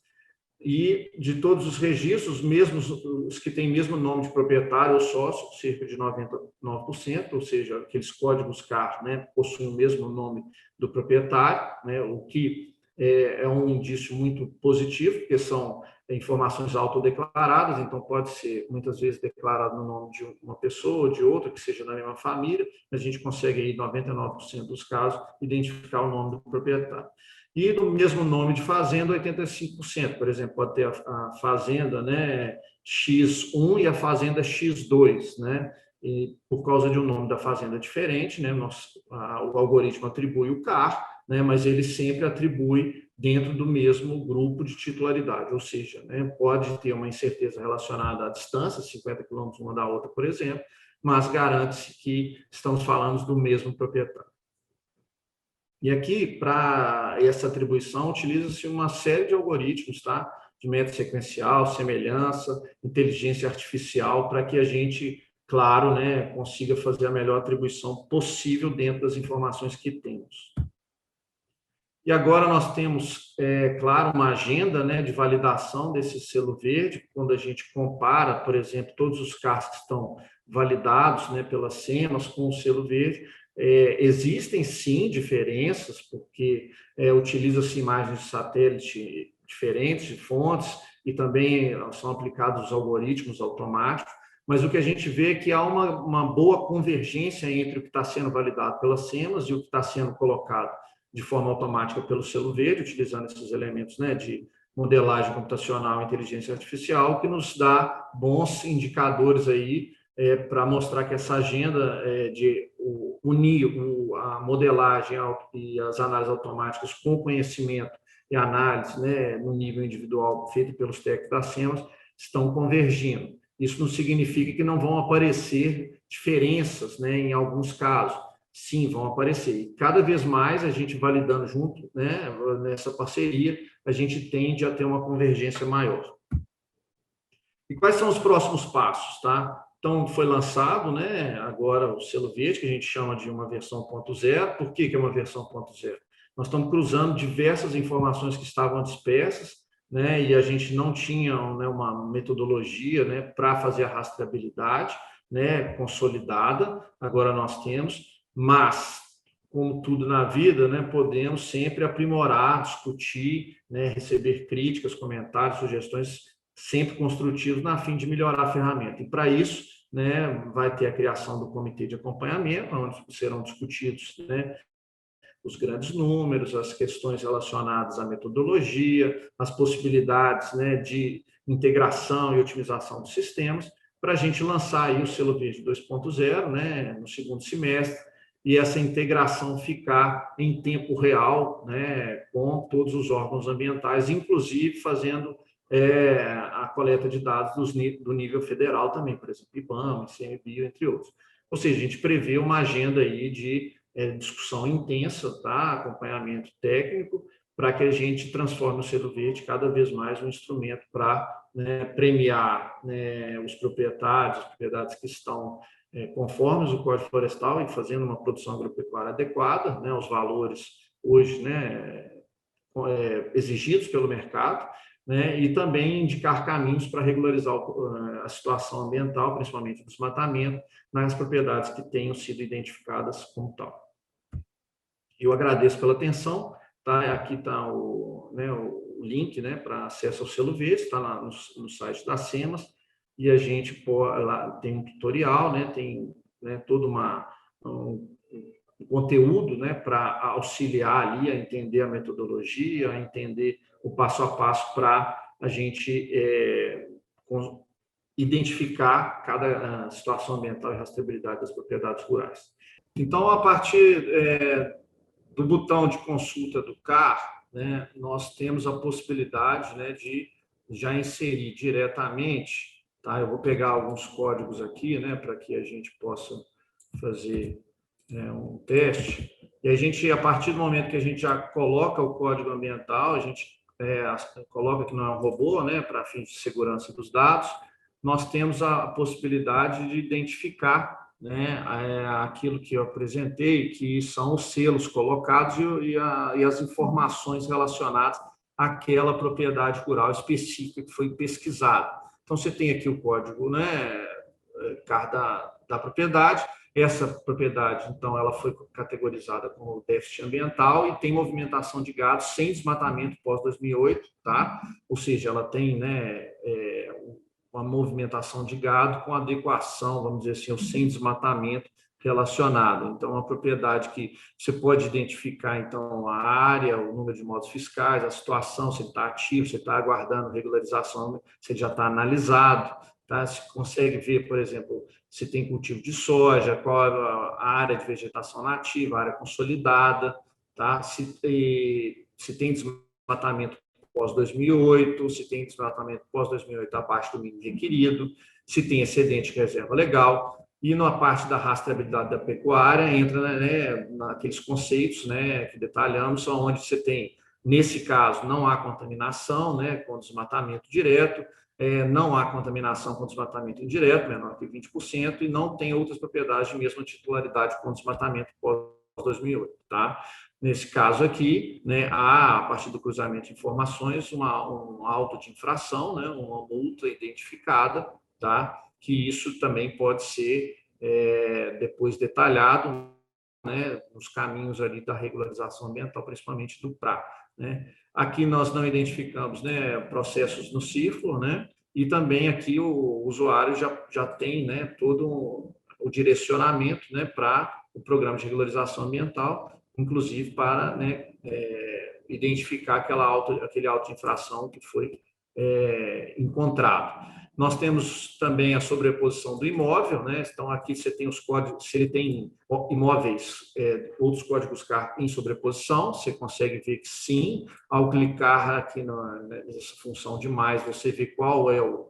E de todos os registros, mesmo os que têm mesmo nome de proprietário ou sócio, cerca de 99%, ou seja, aqueles códigos CAR, né, possuem o mesmo nome do proprietário, né, o que é um indício muito positivo, porque são informações autodeclaradas, então pode ser muitas vezes declarado no nome de uma pessoa ou de outra, que seja da mesma família, mas a gente consegue aí, 99% dos casos, identificar o nome do proprietário. E no mesmo nome de fazenda, 85%. Por exemplo, pode ter a fazenda, né, X1 e a fazenda X2, né? E por causa de um nome da fazenda diferente, né, o algoritmo atribui o CAR, né, mas ele sempre atribui dentro do mesmo grupo de titularidade, ou seja, né, pode ter uma incerteza relacionada à distância, 50 quilômetros uma da outra, por exemplo, mas garante-se que estamos falando do mesmo proprietário. E aqui, para essa atribuição, utiliza-se uma série de algoritmos, tá? De método sequencial, semelhança, inteligência artificial, para que a gente, claro, né, consiga fazer a melhor atribuição possível dentro das informações que temos. E agora nós temos, claro, uma agenda, né, de validação desse selo verde, quando a gente compara, por exemplo, todos os carros que estão validados, né, pelas SEMAS com o selo verde. Existem, sim, diferenças, porque utiliza-se imagens de satélite diferentes, de fontes, e também são aplicados os algoritmos automáticos, mas o que a gente vê é que há uma boa convergência entre o que está sendo validado pelas SEMAS e o que está sendo colocado de forma automática pelo selo verde, utilizando esses elementos, né, de modelagem computacional e inteligência artificial, que nos dá bons indicadores aí para mostrar que essa agenda de unir a modelagem e as análises automáticas com conhecimento e análise, né, no nível individual feito pelos técnicos da SEMAS estão convergindo. Isso não significa que não vão aparecer diferenças, né, em alguns casos. Sim, vão aparecer. E cada vez mais a gente validando junto, né, nessa parceria, a gente tende a ter uma convergência maior. E quais são os próximos passos, tá? Então, foi lançado, né, agora o selo verde, que a gente chama de uma versão 1.0. Por que é uma versão 1.0? Nós estamos cruzando diversas informações que estavam dispersas, né, e a gente não tinha, né, uma metodologia, né, para fazer a rastreabilidade, né, consolidada. Agora nós temos, mas, como tudo na vida, né, podemos sempre aprimorar, discutir, né, receber críticas, comentários, sugestões sempre construtivos na fim de melhorar a ferramenta. E para isso, né, vai ter a criação do comitê de acompanhamento, onde serão discutidos, né, os grandes números, as questões relacionadas à metodologia, as possibilidades, né, de integração e otimização dos sistemas, para a gente lançar aí o selo verde 2.0, né, no segundo semestre, e essa integração ficar em tempo real, né, com todos os órgãos ambientais, inclusive fazendo a coleta de dados do nível federal também, por exemplo, IBAMA, ICMBio, entre outros. Ou seja, a gente prevê uma agenda aí de discussão intensa, tá? Acompanhamento técnico, para que a gente transforme o selo verde cada vez mais um instrumento para, né, premiar, né, os proprietários, as propriedades que estão conformes o Código Florestal e fazendo uma produção agropecuária adequada, né, aos valores hoje, né, exigidos pelo mercado, né, e também indicar caminhos para regularizar a situação ambiental, principalmente do desmatamento, nas propriedades que tenham sido identificadas como tal. Eu agradeço pela atenção. Tá? Aqui está o link, né, para acesso ao selo verde, está lá no site da SEMAS, e a gente pode, lá tem um tutorial, né, tem, né, todo um conteúdo, né, para auxiliar ali a entender a metodologia, a entender o passo a passo para a gente identificar cada situação ambiental e rastreabilidade das propriedades rurais. Então, a partir do botão de consulta do CAR, né, nós temos a possibilidade, né, de já inserir diretamente, tá? Eu vou pegar alguns códigos aqui, né, para que a gente possa fazer um teste. E a gente, a partir do momento que a gente já coloca o código ambiental, a gente coloca que não é um robô, né, para fins de segurança dos dados, nós temos a possibilidade de identificar, né, aquilo que eu apresentei, que são os selos colocados e as informações relacionadas àquela propriedade rural específica que foi pesquisada. Então, você tem aqui o código, né, CAR da propriedade. Essa propriedade, então, ela foi categorizada como déficit ambiental e tem movimentação de gado sem desmatamento pós-2008, tá? Ou seja, ela tem, né, uma movimentação de gado com adequação, vamos dizer assim, ao sem desmatamento relacionado. Então, uma propriedade que você pode identificar, então, a área, o número de modos fiscais, a situação, se ele está ativo, se ele está aguardando regularização, se ele já está analisado, tá? Se consegue ver, por exemplo, se tem cultivo de soja, qual é a área de vegetação nativa, a área consolidada, tá? Se tem desmatamento pós-2008, se tem desmatamento pós-2008 abaixo do mínimo requerido, se tem excedente de reserva legal. E na parte da rastreabilidade da pecuária, entra, né, naqueles conceitos, né, que detalhamos, são onde você tem, nesse caso, não há contaminação, né, com desmatamento direto, não há contaminação com desmatamento indireto, menor que 20%, e não tem outras propriedades de mesma titularidade com desmatamento pós-2008. Tá? Nesse caso aqui, né, há, a partir do cruzamento de informações, um auto de infração, né, uma multa identificada, tá? Que isso também pode ser depois detalhado, né, nos caminhos ali da regularização ambiental, principalmente do PRA. Né? Aqui nós não identificamos, né, processos no círculo, né? E também aqui o usuário já tem, né, todo o direcionamento, né, para o programa de regularização ambiental, inclusive para, né, identificar aquele auto de infração que foi encontrado. Nós temos também a sobreposição do imóvel, né? Então, aqui você tem os códigos, se ele tem imóveis, outros códigos CAR em sobreposição, você consegue ver que sim. Ao clicar aqui nessa função de mais, você vê qual é o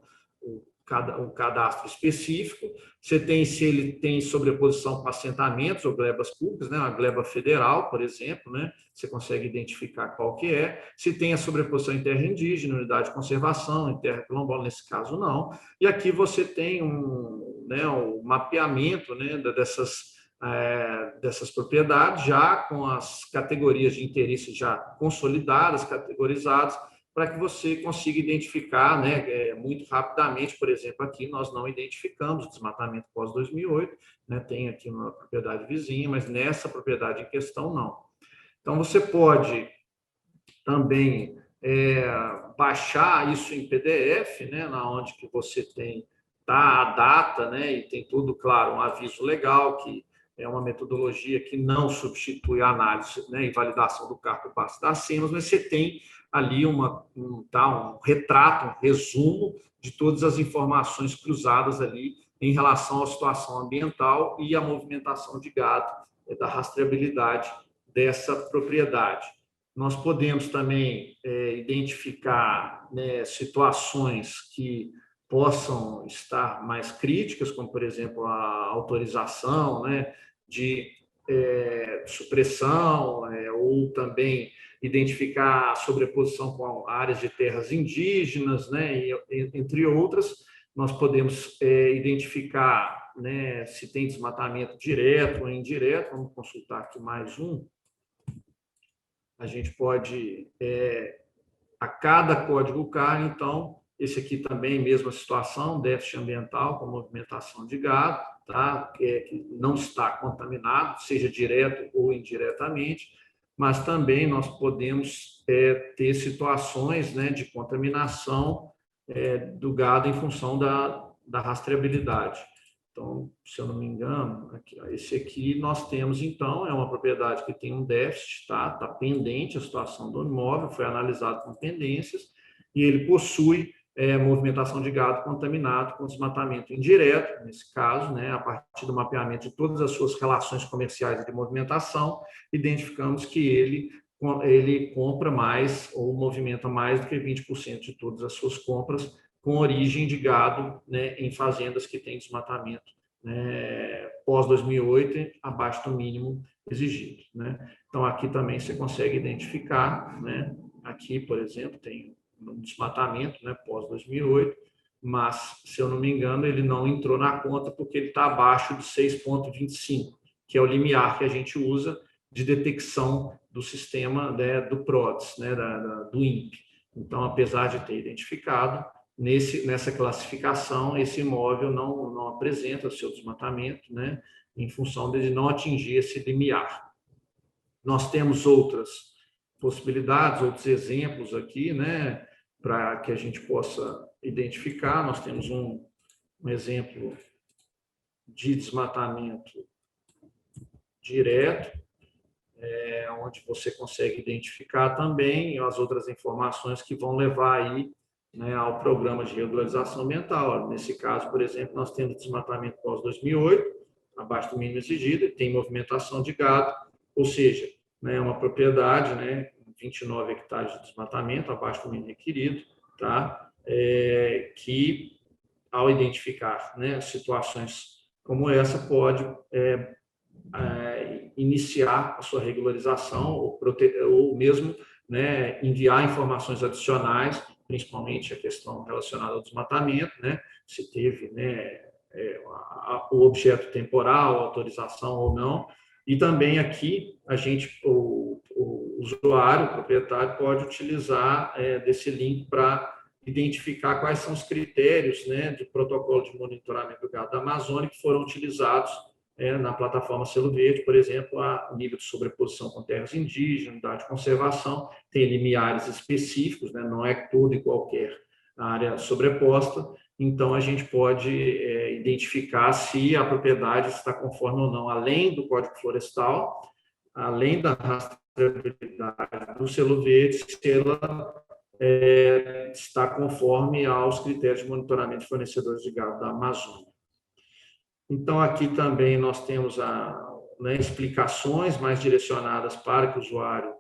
cadastro específico. Você tem, se ele tem sobreposição com assentamentos ou glebas públicas, né? Uma gleba federal, por exemplo, né? Você consegue identificar qual que é. Se tem a sobreposição em terra indígena, unidade de conservação, em terra quilombola, nesse caso não. E aqui você tem um mapeamento, né, dessas propriedades, já com as categorias de interesse já consolidadas, categorizadas, para que você consiga identificar, né, muito rapidamente. Por exemplo, aqui nós não identificamos desmatamento pós-2008, né, tem aqui uma propriedade vizinha, mas nessa propriedade em questão não. Então, você pode também baixar isso em PDF, né, onde que você tem a data, né, e tem tudo, claro, um aviso legal, que é uma metodologia que não substitui a análise, né, e validação do CAR por parte das CEMAS, mas você tem ali um retrato, um resumo de todas as informações cruzadas ali em relação à situação ambiental e à movimentação de gado, da rastreabilidade dessa propriedade. Nós podemos também identificar, né, situações que possam estar mais críticas, como, por exemplo, a autorização, né, de supressão, ou também identificar a sobreposição com áreas de terras indígenas, né, entre outras. Nós podemos identificar, né, se tem desmatamento direto ou indireto. Vamos consultar aqui mais um. A gente pode, a cada código CAR, então, esse aqui também, mesma situação, déficit ambiental com movimentação de gado, tá? Que não está contaminado, seja direto ou indiretamente, mas também nós podemos ter situações, né, de contaminação do gado em função da rastreabilidade. Então, se eu não me engano, esse aqui nós temos, então, é uma propriedade que tem um déficit, tá pendente a situação do imóvel, foi analisado com pendências, e ele possui movimentação de gado contaminado com desmatamento indireto, nesse caso, né, a partir do mapeamento de todas as suas relações comerciais de movimentação, identificamos que ele compra mais ou movimenta mais do que 20% de todas as suas compras com origem de gado, né, em fazendas que têm desmatamento, né, pós-2008, abaixo do mínimo exigido. Né? Então, aqui também você consegue identificar, né, aqui, por exemplo, tem um desmatamento, né, pós-2008, mas, se eu não me engano, ele não entrou na conta porque ele está abaixo de 6,25, que é o limiar que a gente usa de detecção do sistema, né, do PRODES, né, do INPE. Então, apesar de ter identificado, nessa classificação, esse imóvel não apresenta o seu desmatamento, né, em função de não atingir esse limiar. Nós temos outras possibilidades, outros exemplos aqui, né, para que a gente possa identificar. Nós temos um exemplo de desmatamento direto, onde você consegue identificar também as outras informações que vão levar aí, né, ao programa de regularização ambiental. Nesse caso, por exemplo, nós temos desmatamento pós-2008, abaixo do mínimo exigido, e tem movimentação de gado, ou seja, né, uma propriedade, né, 29 hectares de desmatamento, abaixo do mínimo requerido, tá? Que, ao identificar, né, situações como essa, pode iniciar a sua regularização ou mesmo, né, enviar informações adicionais, principalmente a questão relacionada ao desmatamento, né, se teve, né, o objeto temporal, autorização ou não, e também aqui o usuário, o proprietário, pode utilizar desse link para identificar quais são os critérios, né, de protocolo de monitoramento do gado da Amazônia que foram utilizados na plataforma Selo Verde, por exemplo, a nível de sobreposição com terras indígenas, unidade de conservação, tem limiares específicos, né, não é toda e qualquer área sobreposta, então a gente pode identificar se a propriedade está conforme ou não, além do Código Florestal, além da rastreabilidade do Selo Verde, se ela está conforme aos critérios de monitoramento de fornecedores de gado da Amazônia. Então, aqui também nós temos explicações mais direcionadas para que o usuário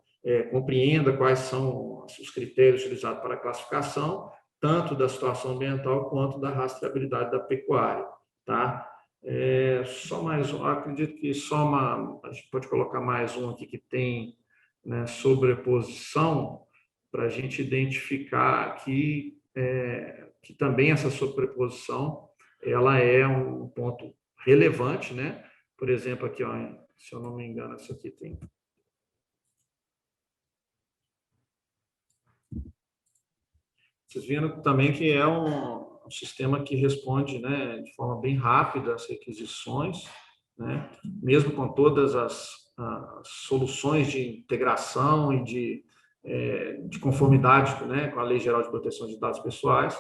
compreenda quais são os critérios utilizados para a classificação, tanto da situação ambiental quanto da rastreabilidade da pecuária. Tá? Só mais um, acredito que a gente pode colocar mais um aqui que tem, né, sobreposição, para a gente identificar aqui que também essa sobreposição ela é um ponto relevante, né? Por exemplo, aqui, ó, se eu não me engano, isso aqui tem. Vocês viram também que é um sistema que responde, né, de forma bem rápida às requisições, né? Mesmo com todas as soluções de integração e de conformidade, né, com a Lei Geral de Proteção de Dados Pessoais.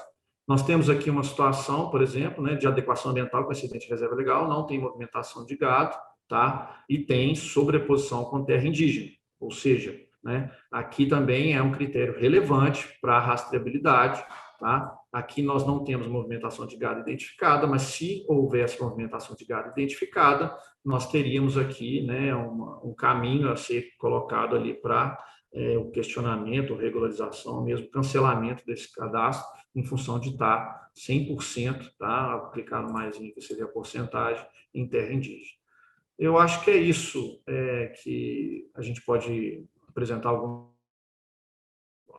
Nós temos aqui uma situação, por exemplo, né, de adequação ambiental com excedente de reserva legal, não tem movimentação de gado, tá? E tem sobreposição com terra indígena, ou seja, né, aqui também é um critério relevante para a rastreabilidade, tá? Aqui nós não temos movimentação de gado identificada, mas se houvesse movimentação de gado identificada, nós teríamos aqui, né, um caminho a ser colocado ali para o questionamento, regularização, mesmo cancelamento desse cadastro, em função de estar 100%, tá? Aplicado mais em que seria a porcentagem em terra indígena. Eu acho que é isso que a gente pode apresentar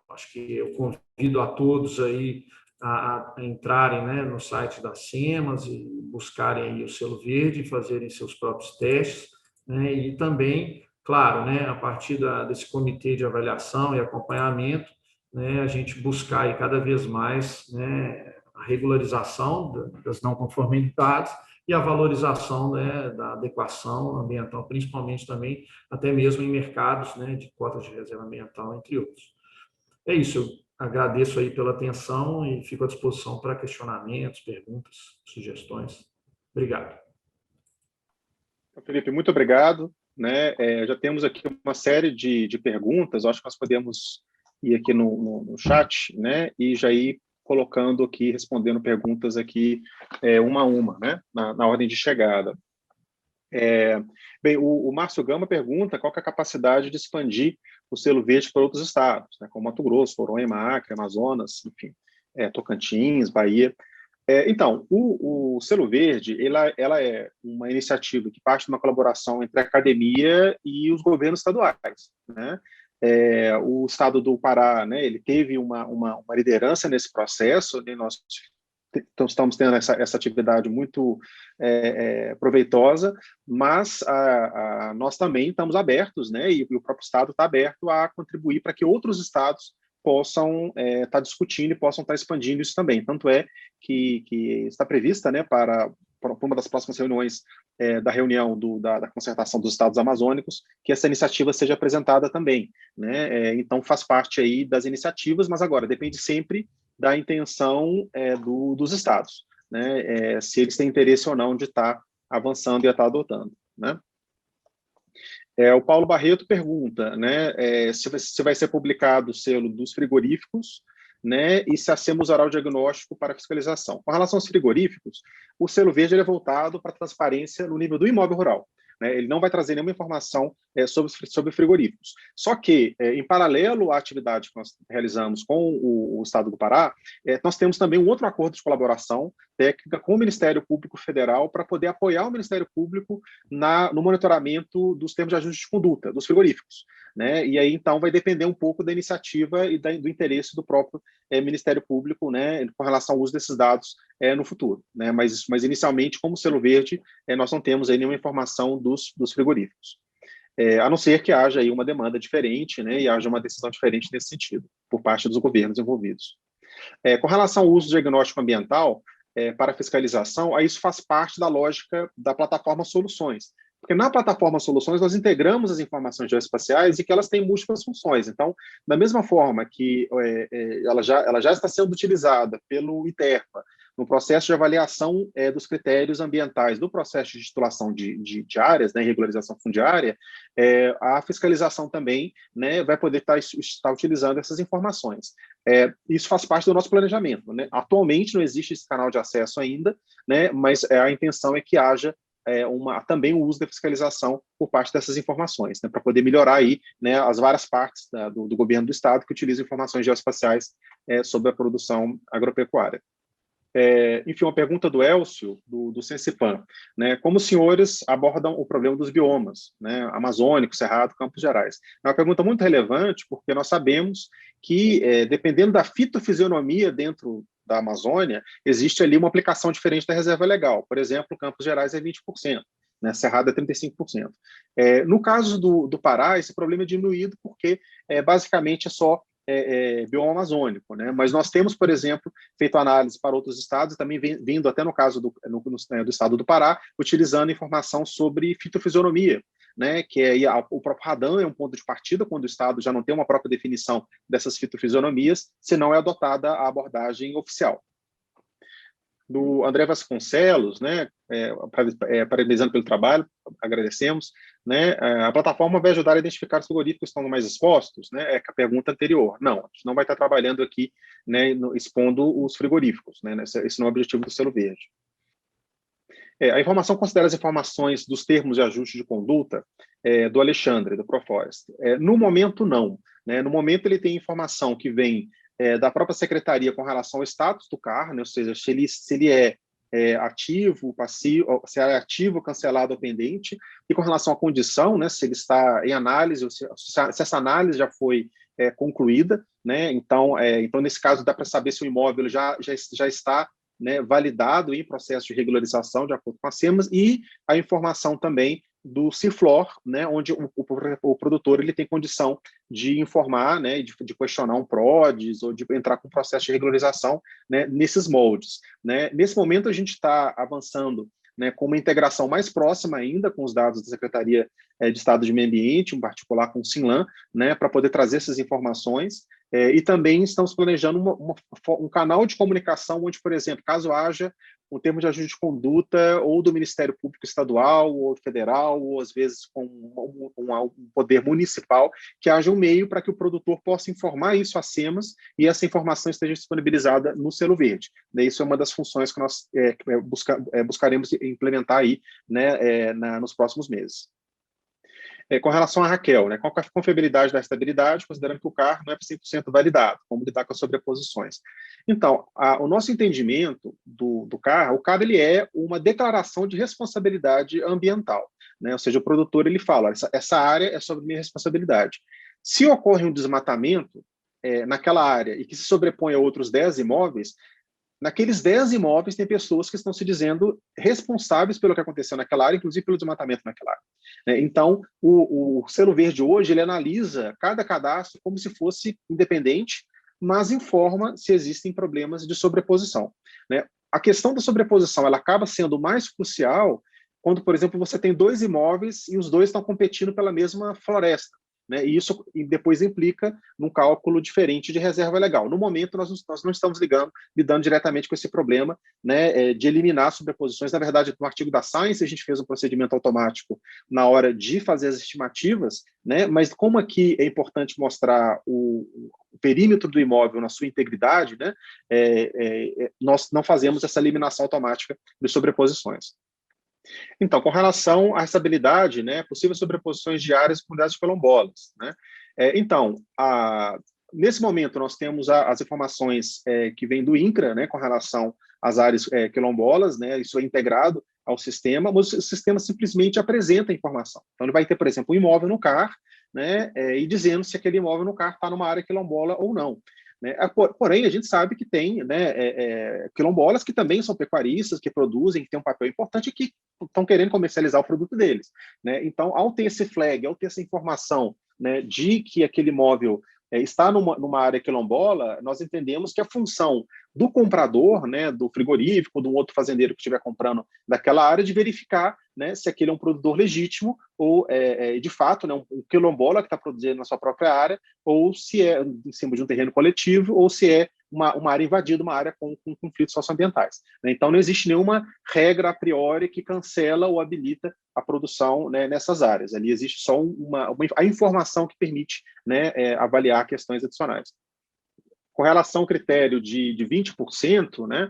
acho que eu convido a todos aí a entrarem, né, no site da SEMAS e buscarem aí o Selo Verde e fazerem seus próprios testes, né, e também, claro, né, a partir desse comitê de avaliação e acompanhamento, né, a gente buscar aí cada vez mais, né, a regularização das não conformidades e a valorização, né, da adequação ambiental, principalmente também até mesmo em mercados, né, de cotas de reserva ambiental, entre outros. É isso, eu agradeço aí pela atenção e fico à disposição para questionamentos, perguntas, sugestões. Obrigado. Felipe, muito obrigado. Né? Já temos aqui uma série de perguntas, acho que nós podemos ir aqui no chat, né? E já ir colocando aqui, respondendo perguntas aqui uma a uma, né? Na ordem de chegada. Bem, o Márcio Gama pergunta qual que é a capacidade de expandir o Selo Verde para outros estados, né, como Mato Grosso, Roraima, Acre, Amazonas, enfim, Tocantins, Bahia. Então, o Selo Verde ela é uma iniciativa que parte de uma colaboração entre a academia e os governos estaduais, né? O estado do Pará, né, ele teve uma liderança nesse processo, né, nós estamos tendo essa atividade muito proveitosa, mas nós também estamos abertos, né, e o próprio Estado está aberto a contribuir para que outros estados possam estar discutindo e possam estar expandindo isso também. Tanto é que está prevista, né, para uma das próximas reuniões da reunião da concertação dos estados amazônicos, que essa iniciativa seja apresentada também, né? Então, faz parte aí das iniciativas, mas agora depende sempre da intenção dos estados, né? Se eles têm interesse ou não de estar avançando e estar adotando, né? O Paulo Barreto pergunta, né, se vai ser publicado o selo dos frigoríficos, né, e se a SEMA usará o diagnóstico para fiscalização. Com relação aos frigoríficos, o selo verde ele é voltado para a transparência no nível do imóvel rural, né, ele não vai trazer nenhuma informação sobre frigoríficos. Só que, em paralelo à atividade que nós realizamos com o Estado do Pará, nós temos também um outro acordo de colaboração técnica com o Ministério Público Federal para poder apoiar o Ministério Público no monitoramento dos termos de ajuste de conduta dos frigoríficos, né? E aí, então, vai depender um pouco da iniciativa e do interesse do próprio Ministério Público, né, com relação ao uso desses dados no futuro, né? Mas inicialmente, como selo verde, nós não temos aí nenhuma informação dos frigoríficos. A não ser que haja aí uma demanda diferente, né, e haja uma decisão diferente nesse sentido, por parte dos governos envolvidos. Com relação ao uso do diagnóstico ambiental para fiscalização, aí isso faz parte da lógica da plataforma Soluções, porque na plataforma Soluções nós integramos as informações geoespaciais e que elas têm múltiplas funções. Então, da mesma forma que ela já está sendo utilizada pelo ITERPA no processo de avaliação dos critérios ambientais do processo de titulação de áreas, né, regularização fundiária, a fiscalização também, né, vai poder estar utilizando essas informações. Isso faz parte do nosso planejamento, né? Atualmente não existe esse canal de acesso ainda, né, mas a intenção é que haja também o uso da fiscalização por parte dessas informações, né, para poder melhorar aí, né, as várias partes do governo do Estado que utilizam informações geoespaciais sobre a produção agropecuária. Enfim, uma pergunta do Elcio, do Sensipan, né, como os senhores abordam o problema dos biomas, né, Amazônico, Cerrado, Campos Gerais? É uma pergunta muito relevante, porque nós sabemos que, dependendo da fitofisionomia dentro da Amazônia, existe ali uma aplicação diferente da reserva legal. Por exemplo, Campos Gerais é 20%, né, Cerrado é 35%. No caso do Pará, esse problema é diminuído porque, basicamente, é só bioma amazônico, né? Mas nós temos, por exemplo, feito análise para outros estados, também vindo até no caso do estado do Pará, utilizando informação sobre fitofisionomia, né? Que o próprio RADAN é um ponto de partida quando o estado já não tem uma própria definição dessas fitofisionomias, se não é adotada a abordagem oficial. Do André Vasconcelos, né, parabenizando pelo trabalho, agradecemos, né, a plataforma vai ajudar a identificar os frigoríficos que estão mais expostos, né, a pergunta anterior. Não, a gente não vai estar trabalhando aqui, né, expondo os frigoríficos, né, esse não é o objetivo do selo verde. A informação considera as informações dos termos de ajuste de conduta do Alexandre, do Proforest. No momento, não. Né, no momento, ele tem informação que vem da própria secretaria com relação ao status do CAR, né, ou seja, se ele é ativo, passivo, se é ativo, cancelado ou pendente, e com relação à condição, né, se ele está em análise, ou se essa análise já foi concluída, né, então, nesse caso, dá para saber se o imóvel já está, né, validado em processo de regularização, de acordo com a SEMAS, e a informação também do CIFLOR, né, onde o produtor ele tem condição de informar, né, de questionar um PRODES ou de entrar com um processo de regularização, né, nesses moldes. Né. Nesse momento, a gente está avançando, né, com uma integração mais próxima ainda com os dados da Secretaria de Estado de Meio Ambiente, em particular com o SINLAM, né, para poder trazer essas informações. E também estamos planejando um canal de comunicação onde, por exemplo, caso haja um termo de ajuste de conduta ou do Ministério Público Estadual ou federal, ou às vezes com um poder municipal, que haja um meio para que o produtor possa informar isso às SEMAS e essa informação esteja disponibilizada no selo verde. Isso é uma das funções que nós buscaremos implementar aí, né, nos próximos meses. Com relação a Raquel, né, qual é a confiabilidade da estabilidade, considerando que o CAR não é 100% validado, como lidar com as sobreposições. Então, o nosso entendimento do CAR, o CAR ele é uma declaração de responsabilidade ambiental, né, ou seja, o produtor ele fala, essa área é sobre minha responsabilidade. Se ocorre um desmatamento naquela área e que se sobrepõe a outros 10 imóveis, naqueles 10 imóveis tem pessoas que estão se dizendo responsáveis pelo que aconteceu naquela área, inclusive pelo desmatamento naquela área. Então, o selo verde hoje, ele analisa cada cadastro como se fosse independente, mas informa se existem problemas de sobreposição. Né? A questão da sobreposição, ela acaba sendo mais crucial quando, por exemplo, você tem 2 imóveis e os 2 estão competindo pela mesma floresta. né? E isso depois implica num cálculo diferente de reserva legal. No momento, nós não estamos lidando diretamente com esse problema, né, de eliminar sobreposições. Na verdade, no artigo da Science, a gente fez um procedimento automático na hora de fazer as estimativas, né? Mas como aqui é importante mostrar o perímetro do imóvel na sua integridade, né, nós não fazemos essa eliminação automática de sobreposições. Então, com relação à restabilidade, né, possíveis sobreposições de áreas e comunidades quilombolas, né? Então, nesse momento, nós temos as informações que vêm do INCRA, né, com relação às áreas quilombolas, né, isso é integrado ao sistema, mas o sistema simplesmente apresenta a informação. Então, ele vai ter, por exemplo, um imóvel no CAR, né, e dizendo se aquele imóvel no CAR está numa área quilombola ou não. Né? Porém, a gente sabe que tem, né, quilombolas que também são pecuaristas, que produzem, que têm um papel importante e que estão querendo comercializar o produto deles. Né? Então, ao ter esse flag, ao ter essa informação, né, de que aquele imóvel está numa área quilombola, nós entendemos que a função do comprador, né, do frigorífico, de um outro fazendeiro que estiver comprando daquela área, de verificar, né, se aquele é um produtor legítimo ou, de fato, né, um quilombola que está produzindo na sua própria área, ou se é em cima de um terreno coletivo, ou se é uma área invadida, uma área com conflitos socioambientais. Né? Então, não existe nenhuma regra a priori que cancela ou habilita a produção, né, nessas áreas. Ali existe só a informação que permite, né, avaliar questões adicionais. Com relação ao critério de 20%, né,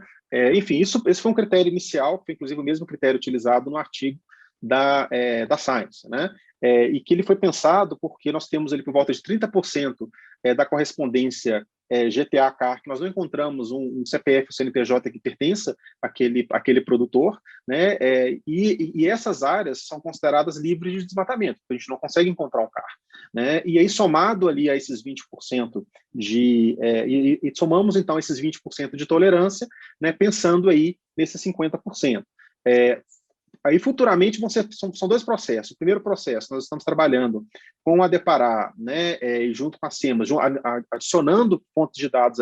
enfim, esse foi um critério inicial, que foi inclusive o mesmo critério utilizado no artigo da Science, né? E que ele foi pensado porque nós temos ali por volta de 30% da correspondência GTA-CAR, que nós não encontramos um CPF ou CNPJ que pertença àquele produtor, né? E essas áreas são consideradas livres de desmatamento, a gente não consegue encontrar um CAR. Né? E aí, somado ali a esses 20% e somamos, então, esses 20% de tolerância, né, pensando aí nesses 50%. Aí, futuramente, são dois processos. O primeiro processo, nós estamos trabalhando com a Depará, né, junto com a SEMAS, adicionando pontos de dados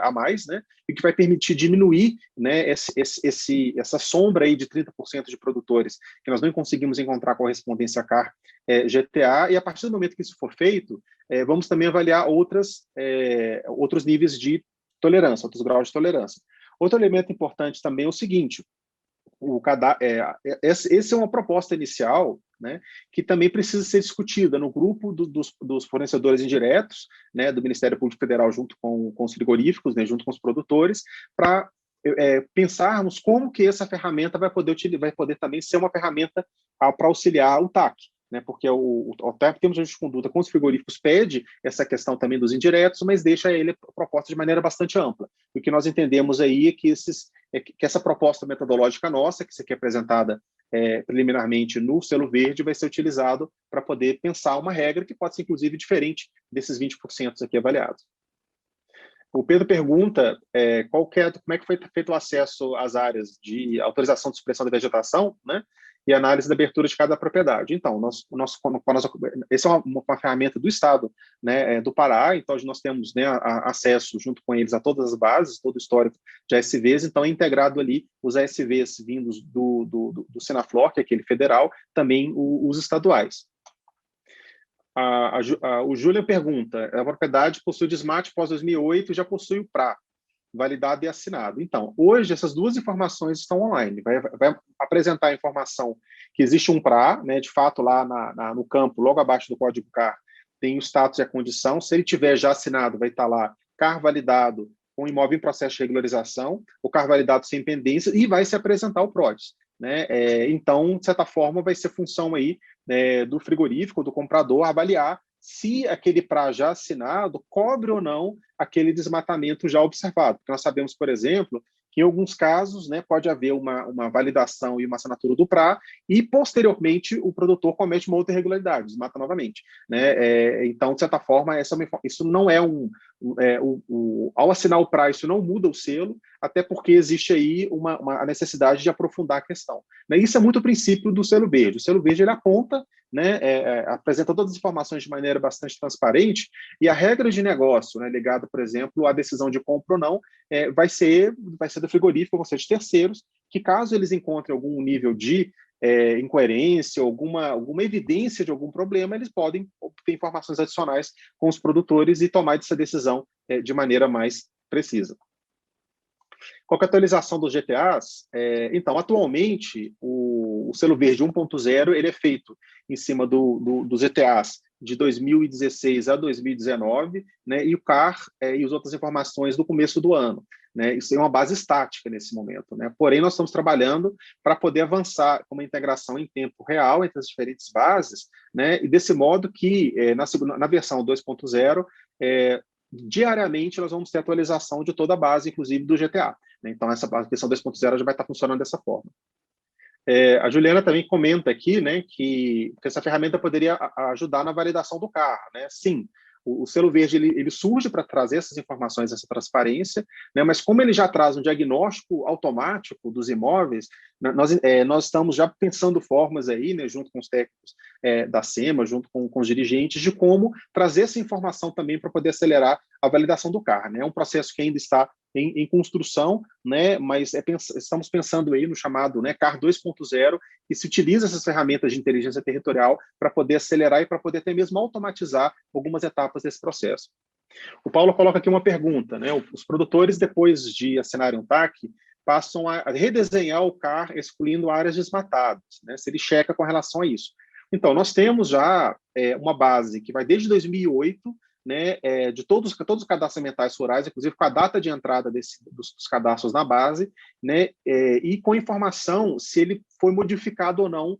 a mais, né, e que vai permitir diminuir, né, essa sombra aí de 30% de produtores que nós não conseguimos encontrar correspondência CAR GTA, e a partir do momento que isso for feito, vamos também avaliar outros níveis de tolerância, outros graus de tolerância. Outro elemento importante também é o seguinte: essa é uma proposta inicial, né, que também precisa ser discutida no grupo dos fornecedores indiretos, né, do Ministério Público Federal, junto com os frigoríficos, né, junto com os produtores, para pensarmos como que essa ferramenta vai poder também ser uma ferramenta para auxiliar o TAC. Né, porque o TAC, temos de conduta com os frigoríficos, pede essa questão também dos indiretos, mas deixa ele proposta de maneira bastante ampla. O que nós entendemos aí é que essa proposta metodológica nossa, que isso aqui é apresentada preliminarmente no selo verde, vai ser utilizado para poder pensar uma regra que pode ser, inclusive, diferente desses 20% aqui avaliados. O Pedro pergunta como é que foi feito o acesso às áreas de autorização de supressão da vegetação, né, e análise da abertura de cada propriedade. Então, essa é uma ferramenta do Estado, né, do Pará, então nós temos, né, acesso junto com eles a todas as bases, todo o histórico de ASVs, então é integrado ali os ASVs vindos do Senaflor, que é aquele federal, também os estaduais. O Júlia pergunta: a propriedade possui desmate pós-2008 e já possui o PRA, validado e assinado. Então, hoje, essas duas informações estão online. Vai apresentar a informação que existe um PRA, né, de fato, lá no campo, logo abaixo do código CAR, tem o status e a condição. Se ele tiver já assinado, vai estar lá CAR validado com imóvel em processo de regularização, o CAR validado sem pendência, e vai se apresentar o PRODES. Né? Então, de certa forma, vai ser função aí do frigorífico, do comprador, avaliar se aquele PRA já assinado cobre ou não aquele desmatamento já observado. Porque nós sabemos, por exemplo, que em alguns casos, né, pode haver uma validação e uma assinatura do PRA e, posteriormente, o produtor comete uma outra irregularidade, desmata novamente. Né? Então, de certa forma, isso não é ao assinar o PRA, isso não muda o selo, até porque existe aí a necessidade de aprofundar a questão. Né? Isso é muito o princípio do selo verde. O selo verde, ele aponta, né, apresenta todas as informações de maneira bastante transparente, e a regra de negócio, né, ligada, por exemplo, à decisão de compra ou não, vai ser do frigorífico, vão ser de terceiros, que caso eles encontrem algum nível de incoerência, alguma evidência de algum problema, eles podem obter informações adicionais com os produtores e tomar essa decisão de maneira mais precisa. Qual que é a atualização dos GTAs? Então, atualmente, o Selo Verde 1.0 ele é feito em cima dos GTAs de 2016 a 2019, né, e o CAR e as outras informações do começo do ano. Né, isso é uma base estática nesse momento. Né? Porém, nós estamos trabalhando para poder avançar com uma integração em tempo real entre as diferentes bases, né, e desse modo que, na versão 2.0, diariamente nós vamos ter atualização de toda a base, inclusive do GTA. Né? Então, essa versão 2.0 já vai estar funcionando dessa forma. A Juliana também comenta aqui, né, que essa ferramenta poderia ajudar na validação do carro. Né? Sim, o Selo Verde ele surge para trazer essas informações, essa transparência, né, mas como ele já traz um diagnóstico automático dos imóveis, nós estamos já pensando formas aí, né, junto com os técnicos da SEMA, junto com os dirigentes, de como trazer essa informação também para poder acelerar a validação do CAR. Né? É um processo que ainda está em construção, né, mas estamos pensando aí no chamado, né, CAR 2.0, que se utiliza essas ferramentas de inteligência territorial para poder acelerar e para poder até mesmo automatizar algumas etapas desse processo. O Paulo coloca aqui uma pergunta, né, os produtores, depois de assinarem um TAC, passam a redesenhar o CAR excluindo áreas desmatadas, né, se ele checa com relação a isso. Então, nós temos já uma base que vai desde 2008, né, de todos os cadastros ambientais rurais, inclusive com a data de entrada dos cadastros na base, né, e com informação se ele foi modificado ou não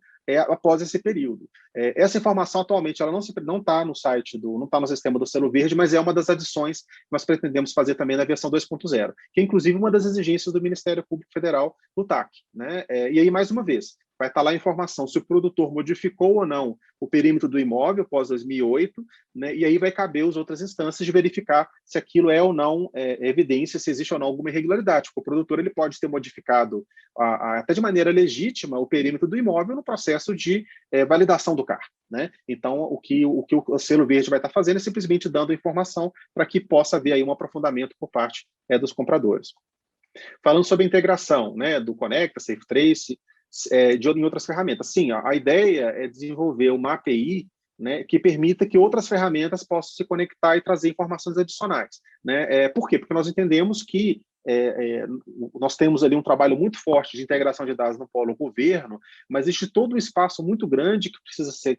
após esse período. Essa informação atualmente ela não está no site, não está no sistema do Selo Verde, mas é uma das adições que nós pretendemos fazer também na versão 2.0, que é inclusive uma das exigências do Ministério Público Federal no TAC. Né? E aí, mais uma vez, vai estar lá a informação se o produtor modificou ou não o perímetro do imóvel após 2008, né, e aí vai caber às outras instâncias de verificar se aquilo é ou não evidência, se existe ou não alguma irregularidade. Porque o produtor ele pode ter modificado até de maneira legítima o perímetro do imóvel no processo de validação do CAR. Né? Então, o que o Selo Verde vai estar fazendo é simplesmente dando informação para que possa haver aí um aprofundamento por parte dos compradores. Falando sobre a integração, né, do Conecta, SafeTrace, em outras ferramentas. Sim, a ideia é desenvolver uma API, né, que permita que outras ferramentas possam se conectar e trazer informações adicionais. Né? Por quê? Porque nós entendemos que nós temos ali um trabalho muito forte de integração de dados no polo governo, mas existe todo um espaço muito grande que precisa ser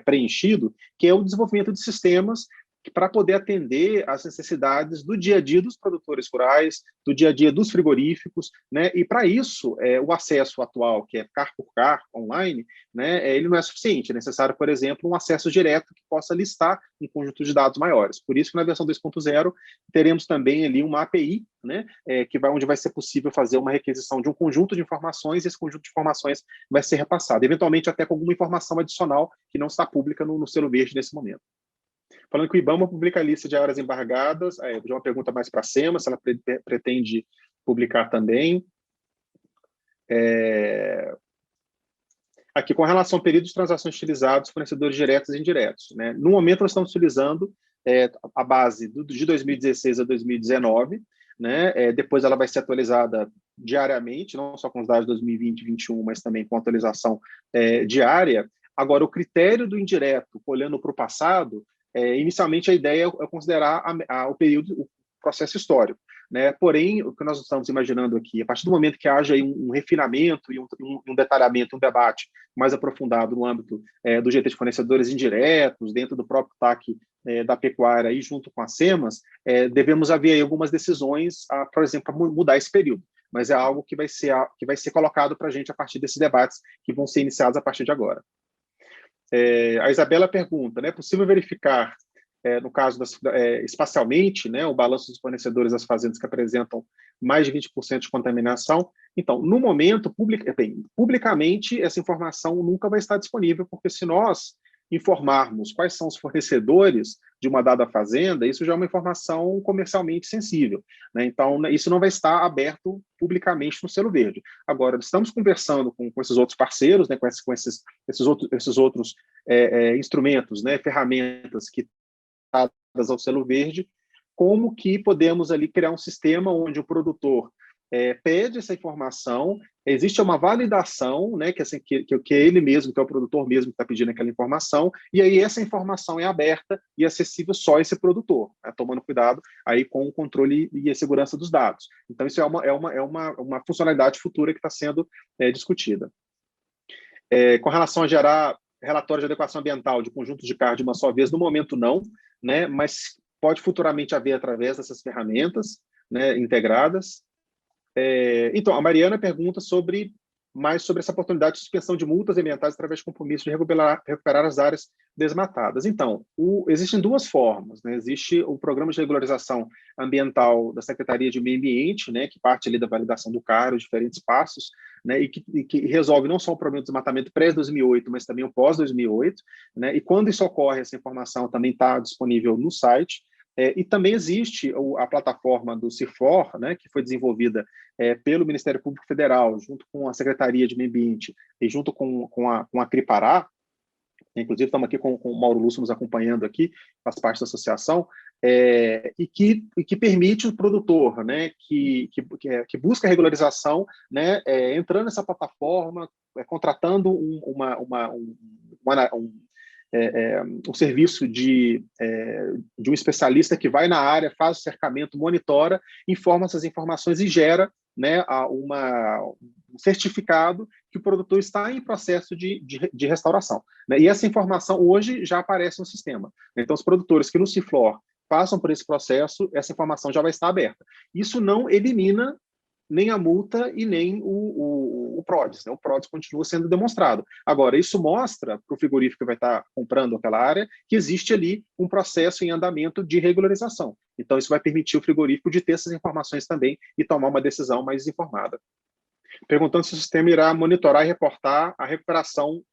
preenchido, que é o desenvolvimento de sistemas para poder atender às necessidades do dia a dia dos produtores rurais, do dia a dia dos frigoríficos, né? E para isso, o acesso atual, que é CAR por CAR, online, né, ele não é suficiente. É necessário, por exemplo, um acesso direto que possa listar um conjunto de dados maiores. Por isso que na versão 2.0 teremos também ali uma API, né, onde vai ser possível fazer uma requisição de um conjunto de informações, e esse conjunto de informações vai ser repassado, eventualmente até com alguma informação adicional que não está pública no Selo Verde nesse momento. Falando que o IBAMA publica a lista de áreas embargadas, já uma pergunta mais para a SEMA, se ela pretende publicar também. Aqui, com relação ao período de transações utilizados, fornecedores diretos e indiretos. Né? No momento, nós estamos utilizando a base de 2016 a 2019, né? Depois ela vai ser atualizada diariamente, não só com os dados de 2020 e 2021, mas também com atualização diária. Agora, o critério do indireto, olhando para o passado, inicialmente a ideia é considerar o período, o processo histórico. Né? Porém, o que nós estamos imaginando aqui, a partir do momento que haja aí um refinamento e um detalhamento, um debate mais aprofundado no âmbito do GT de fornecedores indiretos, dentro do próprio TAC da pecuária e junto com as SEMAS, devemos haver aí algumas decisões, por exemplo, para mudar esse período. Mas é algo que vai ser colocado para a gente a partir desses debates que vão ser iniciados a partir de agora. A Isabela pergunta, né, é possível verificar, no caso espacialmente, né, o balanço dos fornecedores das fazendas que apresentam mais de 20% de contaminação? Então, no momento, publicamente, essa informação nunca vai estar disponível, porque se nós informarmos quais são os fornecedores de uma dada fazenda, isso já é uma informação comercialmente sensível. Né? Então, isso não vai estar aberto publicamente no Selo Verde. Agora, estamos conversando com esses outros parceiros, né, com esses outros instrumentos, né, ferramentas que estão ao Selo Verde, como que podemos ali criar um sistema onde o produtor pede essa informação, existe uma validação, né, que é ele mesmo, que é o produtor mesmo que está pedindo aquela informação, e aí essa informação é aberta e acessível só a esse produtor, né, tomando cuidado aí com o controle e a segurança dos dados. Então, isso é uma funcionalidade futura que está sendo discutida. Com relação a gerar relatórios de adequação ambiental de conjuntos de carros de uma só vez, no momento não, né, mas pode futuramente haver através dessas ferramentas, né, integradas. Então, a Mariana pergunta mais sobre essa oportunidade de suspensão de multas ambientais através de compromisso de recuperar as áreas desmatadas. Então, existem duas formas, né? Existe o programa de regularização ambiental da Secretaria de Meio Ambiente, né, que parte ali da validação do CAR, os diferentes passos, né, e que resolve não só o problema do desmatamento pré-2008, mas também o pós-2008, né, e quando isso ocorre, essa informação também está disponível no site. E também existe a plataforma do CIFOR, né, que foi desenvolvida pelo Ministério Público Federal, junto com a Secretaria de Meio Ambiente e junto com a CRIPARÁ. Inclusive, estamos aqui com o Mauro Lúcio nos acompanhando aqui, faz parte da associação, e que permite o produtor, né, que busca a regularização, né, entrando nessa plataforma, contratando um serviço de um especialista que vai na área, faz o cercamento, monitora, informa essas informações e gera, né, um certificado que o produtor está em processo de restauração, né? E essa informação hoje já aparece no sistema. Então, os produtores que no CIFLOR passam por esse processo, essa informação já vai estar aberta. Isso não elimina nem a multa e nem o PRODES, né? O PRODES continua sendo demonstrado. Agora, isso mostra para o frigorífico que vai estar comprando aquela área que existe ali um processo em andamento de regularização. Então, isso vai permitir o frigorífico de ter essas informações também e tomar uma decisão mais informada. Perguntando se o sistema irá monitorar e reportar a recuperação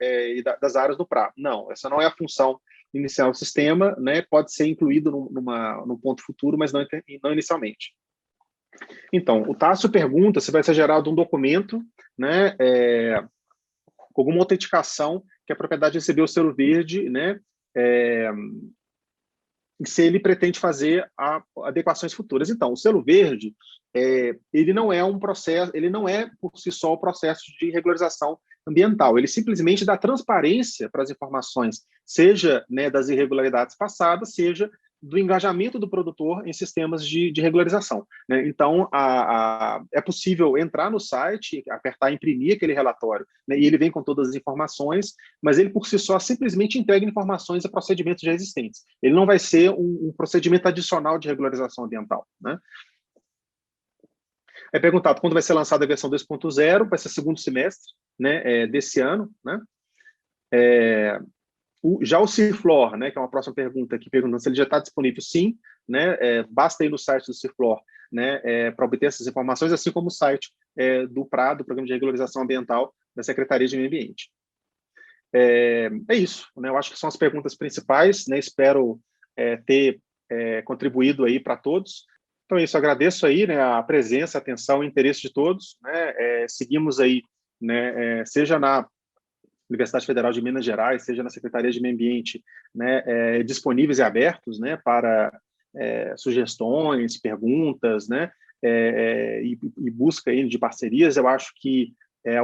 das áreas do PRA. Não, essa não é a função inicial do sistema, né? Pode ser incluído num ponto futuro, mas não inicialmente. Então, o Tássio pergunta se vai ser gerado um documento, né, com alguma autenticação que a propriedade recebeu o selo verde, né, e se ele pretende fazer adequações futuras. Então, o selo verde, ele não é um processo, ele não é por si só o processo de regularização ambiental, ele simplesmente dá transparência para as informações, seja, né, das irregularidades passadas, seja do engajamento do produtor em sistemas de regularização, né? Então, é possível entrar no site, apertar imprimir aquele relatório, né, e ele vem com todas as informações, mas ele, por si só, simplesmente entrega informações a procedimentos já existentes. Ele não vai ser um procedimento adicional de regularização ambiental, né? É perguntado quando vai ser lançada a versão 2.0, vai ser segundo semestre, né, desse ano, né? Já o CIFLOR, né, que é uma próxima pergunta aqui, perguntando se ele já está disponível, sim, né, basta ir no site do CIFLOR, né, para obter essas informações, assim como o site do PRA, do Programa de Regularização Ambiental da Secretaria de Meio Ambiente. É isso, né, eu acho que são as perguntas principais, né, espero ter contribuído aí para todos. Então é isso, agradeço aí, né, a presença, a atenção, o interesse de todos, né, seguimos aí, né, seja na Universidade Federal de Minas Gerais, seja na Secretaria de Meio Ambiente, né, disponíveis e abertos, né, para sugestões, perguntas, né, e busca aí de parcerias. Eu acho que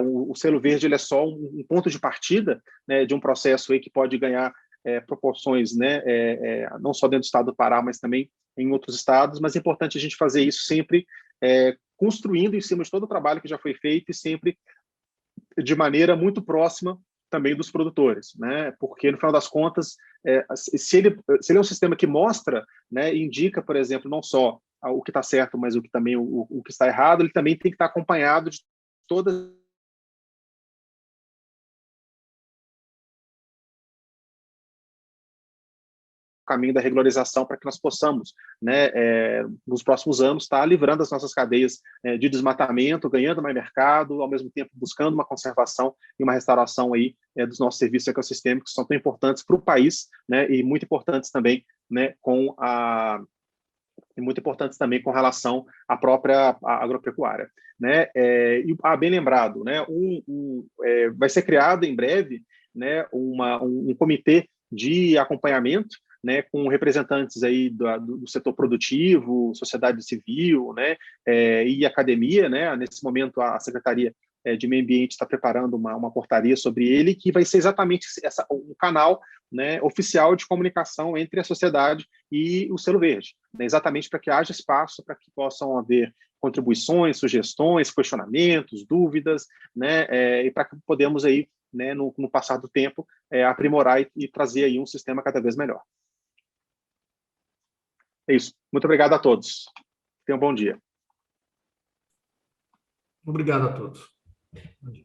o selo verde ele é só um ponto de partida, né, de um processo aí que pode ganhar proporções, né, não só dentro do estado do Pará, mas também em outros estados, mas é importante a gente fazer isso sempre construindo em cima de todo o trabalho que já foi feito e sempre de maneira muito próxima também dos produtores, né? Porque no final das contas, se ele é um sistema que mostra, né, indica, por exemplo, não só o que está certo, mas o que também o que está errado, ele também tem que estar acompanhado de todas caminho da regularização para que nós possamos, né, nos próximos anos, estar livrando as nossas cadeias de desmatamento, ganhando mais mercado, ao mesmo tempo buscando uma conservação e uma restauração aí dos nossos serviços ecossistêmicos, que são tão importantes para o país, né, e muito importantes também, né, com relação à própria agropecuária, né? Bem lembrado, né? Vai ser criado em breve, né, um comitê de acompanhamento, né, com representantes aí do setor produtivo, sociedade civil, né, e academia, né. Nesse momento, a Secretaria de Meio Ambiente está preparando uma portaria sobre ele, que vai ser exatamente um canal, né, oficial de comunicação entre a sociedade e o Selo Verde, né, exatamente para que haja espaço para que possam haver contribuições, sugestões, questionamentos, dúvidas, né, e para que podemos aí, né, no passar do tempo, aprimorar e trazer aí um sistema cada vez melhor. É isso. Muito obrigado a todos. Tenham um bom dia. Obrigado a todos. Bom dia.